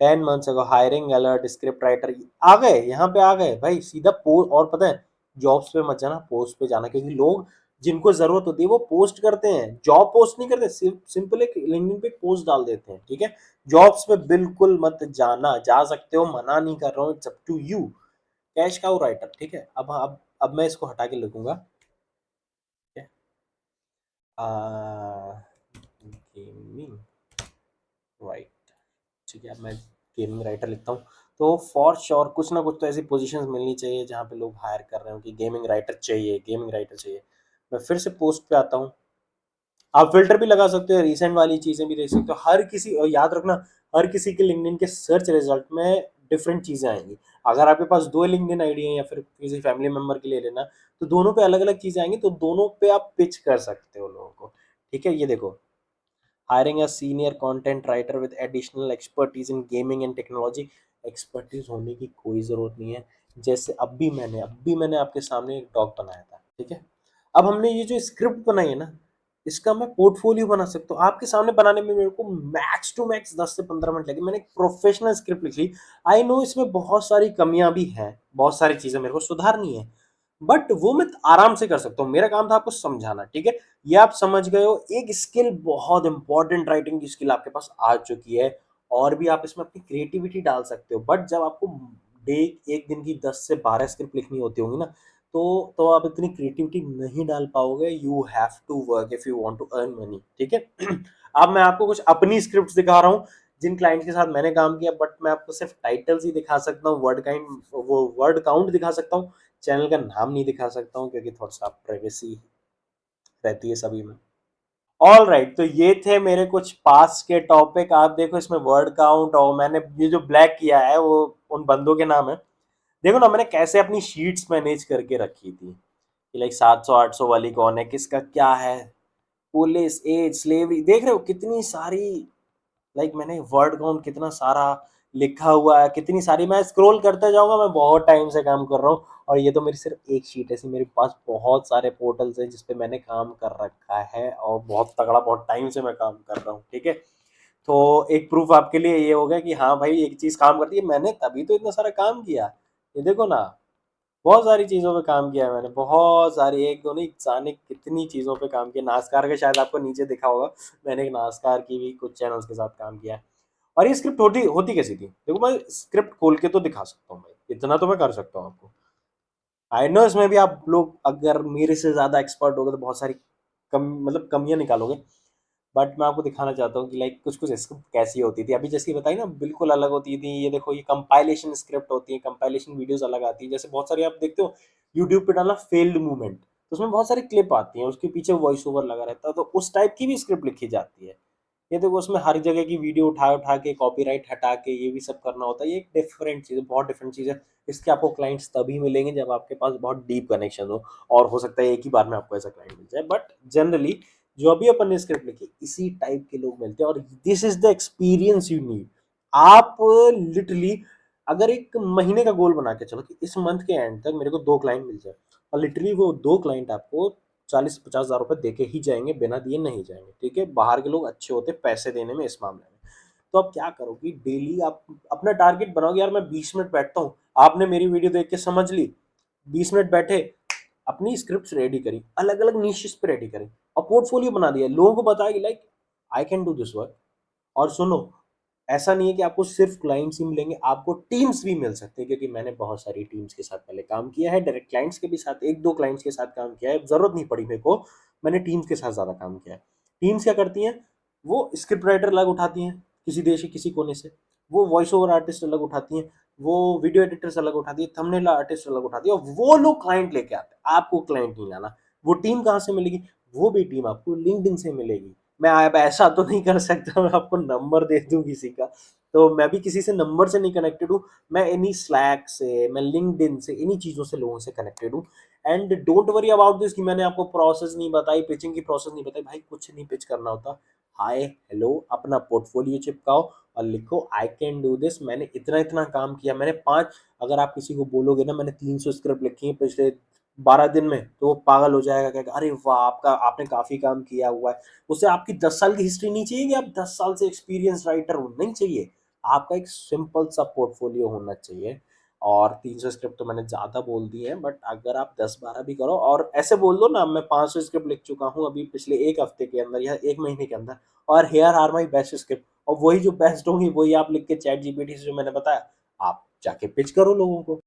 10 months ago, hiring alert script writer, आ गए यहाँ पे, आ गए भाई सीधा पोस्ट। और पता है, जॉब्स पे मत जाना, पोस्ट पे जाना, क्योंकि लोग जिनको जरूरत होती है वो पोस्ट करते हैं, जॉब पोस्ट नहीं करते, सिंपल एक लिंक्डइन पे पोस्ट डाल देते हैं, ठीक है। जॉब्स पे बिल्कुल मत जाना, जा सकते हो, मना नहीं कर रहा हूँ, it's up to you. Cash cow writer, ठीक है। अब मैं इसको हटा के लिखूंगा, ठीक है। गेमिंग राइटर, ठीक है। अब मैं गेमिंग राइटर लिखता हूँ। तो फॉर श्योर कुछ ना कुछ तो ऐसी पोजीशंस मिलनी चाहिए जहाँ पे लोग हायर कर रहे हो कि गेमिंग राइटर चाहिए, गेमिंग राइटर चाहिए। मैं फिर से पोस्ट पे आता हूँ। आप फिल्टर भी लगा सकते हो, रिसेंट वाली चीजें भी देख सकते हो। हर किसी, और याद रखना, हर किसी के लिंक्डइन के सर्च रिजल्ट में डिफरेंट चीजें आएंगी। अगर आपके पास दो लिंक्डइन आईडी है या फिर किसी फैमिली मेंबर के लिए लेना, तो दोनों पे अलग अलग चीजें आएंगी, तो दोनों पे आप पिच कर सकते हो लोगों को, ठीक है। ये देखो, hiring a senior content writer with additional expertise in gaming and technology. Expertise होने की कोई ज़रूरत नहीं है। जैसे अब भी मैंने आपके सामने एक डॉग बनाया था, ठीक है। अब हमने ये जो स्क्रिप्ट बनाई है ना, इसका मैं पोर्टफोलियो बना सकता हूँ आपके सामने। बनाने में मेरे को मैक्स टू मैक्स 10 से 15 मिनट लगे। मैंने एक प्रोफेशनल स्क्रिप्ट लिखी। आई नो इसमें बहुत सारी कमियां भी हैं, बहुत सारी चीजें मेरे को सुधारनी है, बट वो मैं आराम से कर सकता हूँ। मेरा काम था आपको समझाना, ठीक है। ये आप समझ गए हो। एक स्किल, बहुत इंपॉर्टेंट राइटिंग की स्किल आपके पास आ चुकी है, और भी आप इसमें अपनी क्रिएटिविटी डाल सकते हो। बट जब आपको डे, एक दिन की 10 से 12 स्क्रिप्ट लिखनी होती होंगी ना, तो आप इतनी क्रिएटिविटी नहीं डाल पाओगे। You have to work if you want to earn money, ठीक है। अब मैं आपको कुछ अपनी स्क्रिप्ट दिखा रहा हूँ जिन क्लाइंट के साथ मैंने काम किया, बट मैं आपको सिर्फ टाइटल्स ही दिखा सकता हूँ, वर्ड काउंट दिखा सकता हूँ। चैनल का नाम नहीं दिखा सकता हूँ क्योंकि थोड़ा सा प्राइवेसी रहती है सभी में। ऑल राइट, तो ये थे मेरे कुछ पास के टॉपिक। आप देखो इसमें वर्ड काउंट, और मैंने ये जो ब्लैक किया है वो उन बंदों के नाम है। देखो ना मैंने कैसे अपनी शीट्स मैनेज करके रखी थी कि लाइक 700 800 वाली कौन है, किसका क्या है, पुलिस, एज, स्लेवरी, देख रहे हो कितनी सारी। लाइक मैंने वर्ड काउंट कितना सारा लिखा हुआ है, कितनी सारी। मैं स्क्रॉल करते जाऊंगा, मैं बहुत टाइम से काम कर रहा हूँ। और ये तो मेरी सिर्फ एक शीट है, ऐसी मेरे पास बहुत सारे पोर्टल्स हैं जिसपे मैंने काम कर रखा है, और बहुत तगड़ा, बहुत टाइम से मैं काम कर रहा हूँ, ठीक है। तो एक प्रूफ आपके लिए ये हो गया कि हाँ भाई एक चीज काम करती है, मैंने तभी तो इतना सारा काम किया। ये देखो ना, बहुत सारी चीज़ों पे काम किया है मैंने, बहुत सारी, एक दो नहीं, जाने कितनी चीज़ों पे काम किया। नास्कार का शायद आपको नीचे दिखा होगा, मैंने एक नास्कार की भी कुछ चैनल्स के साथ काम किया है। और ये स्क्रिप्ट होती होती कैसी थी, देखो मैं स्क्रिप्ट खोल के तो दिखा सकता हूँ भाई, इतना तो मैं कर सकता हूँ आपको। आई नो इसमें भी आप लोग अगर मेरे से ज़्यादा एक्सपर्ट हो गए तो बहुत सारी मतलब कमियां निकालोगे। बट मैं आपको दिखाना चाहता हूँ कि लाइक कुछ कुछ स्क्रिप्ट कैसी होती थी। अभी जैसी बताई ना, बिल्कुल अलग होती थी। ये देखो, ये कंपाइलेशन स्क्रिप्ट होती है, कंपाइलेशन वीडियोस अलग आती है। जैसे बहुत सारी आप देखते हो यूट्यूब पे डाला फेल्ड मूवमेंट, तो उसमें बहुत सारी क्लिप आती हैं, उसके पीछे वॉइस ओवर लगा रहता है, तो उस टाइप की भी स्क्रिप्ट लिखी जाती है। ये देखो उसमें हर जगह की वीडियो उठा उठा के कॉपीराइट हटा के ये भी सब करना होता है। ये एक डिफरेंट चीज़ है, बहुत डिफरेंट चीज़ है। इसके आपको क्लाइंट्स तभी मिलेंगे जब आपके पास बहुत डीप कनेक्शन हो, और हो सकता है एक ही बार में आपको ऐसा क्लाइंट मिल जाए। बट जनरली जो अभी अपन ने स्क्रिप्ट लिखी, इसी टाइप के लोग मिलते हैं, और this is the experience you need. आप लिटरली अगर एक महीने का गोल बना के चलो कि इस मंथ के एंड तक मेरे को 2 क्लाइंट मिल जाए, और लिटरली वो 2 क्लाइंट आपको 40-50 हज़ार रुपए दे के ही जाएंगे, बिना दिए नहीं जाएंगे, ठीक है। बाहर के लोग अच्छे होते पैसे देने में इस मामले में। तो आप क्या करोगे, डेली आप अपना टारगेट बनाओगे, यार मैं 20 मिनट बैठता हूँ। आपने मेरी वीडियो देख के समझ ली, 20 मिनट बैठे, अपनी स्क्रिप्ट रेडी करी, अलग अलग नीशेस पे रेडी करी, और पोर्टफोलियो बना दिया, लोगों को बताया like I can do this work. और सुनो, ऐसा नहीं है कि आपको सिर्फ क्लाइंट्स ही मिलेंगे, आपको टीम्स भी मिल सकते हैं, क्योंकि मैंने बहुत सारी टीम्स के साथ पहले काम किया है। डायरेक्ट क्लाइंट्स के भी साथ, एक दो क्लाइंट्स के साथ काम किया है, जरूरत नहीं पड़ी मेरे को। मैंने टीम्स के साथ ज्यादा काम किया है। टीम्स क्या करती हैं, वो स्क्रिप्ट राइटर अलग उठाती हैं किसी देश के किसी कोने से, वो वॉइस ओवर आर्टिस्ट अलग उठाती हैं, वो वीडियो एडिटर्स अलग उठाती है, थंबनेल आर्टिस्ट अलग उठाती है, और वो लोग क्लाइंट लेके आते हैं। आपको क्लाइंट नहीं लाना। वो टीम कहाँ से मिलेगी, वो भी टीम आपको लिंक्डइन से मिलेगी। मैं अब ऐसा तो नहीं कर सकता मैं आपको नंबर दे दूं किसी का, तो मैं भी किसी से नंबर से नहीं कनेक्टेड हूँ। मैं इन्हीं स्लैक से, मैं लिंक्डइन से, इन्हीं चीज़ों से लोगों से कनेक्टेड हूँ। And don't worry about this कि मैंने आपको प्रोसेस नहीं बताई, पिचिंग की प्रोसेस नहीं बताई, भाई कुछ नहीं पिच करना होता। हाय हेलो, अपना पोर्टफोलियो चिपकाओ और लिखो आई कैन डू दिस, मैंने इतना इतना काम किया। मैंने 5, अगर आप किसी को बोलोगे ना मैंने 300 स्क्रिप्ट लिखी है पिछले 12 दिन में, तो वो पागल हो जाएगा, कहेगा अरे वाह आपने काफी काम किया हुआ है। उसे आपकी 10 साल की हिस्ट्री नहीं चाहिए कि आप 10 साल से एक्सपीरियंस राइटर हो, नहीं चाहिए। आपका एक सिंपल सा पोर्टफोलियो होना चाहिए। और 300 स्क्रिप्ट तो मैंने ज़्यादा बोल दी है, बट अगर आप 10-12 भी करो और ऐसे बोल दो ना, मैं 500 स्क्रिप्ट लिख चुका हूँ अभी पिछले 1 हफ्ते के अंदर या 1 महीने के अंदर, और here are my best script, और वही जो बेस्ट होंगी वही आप लिख के चैट जीपीटी से जो मैंने बताया, आप जाके पिच करो लोगों को।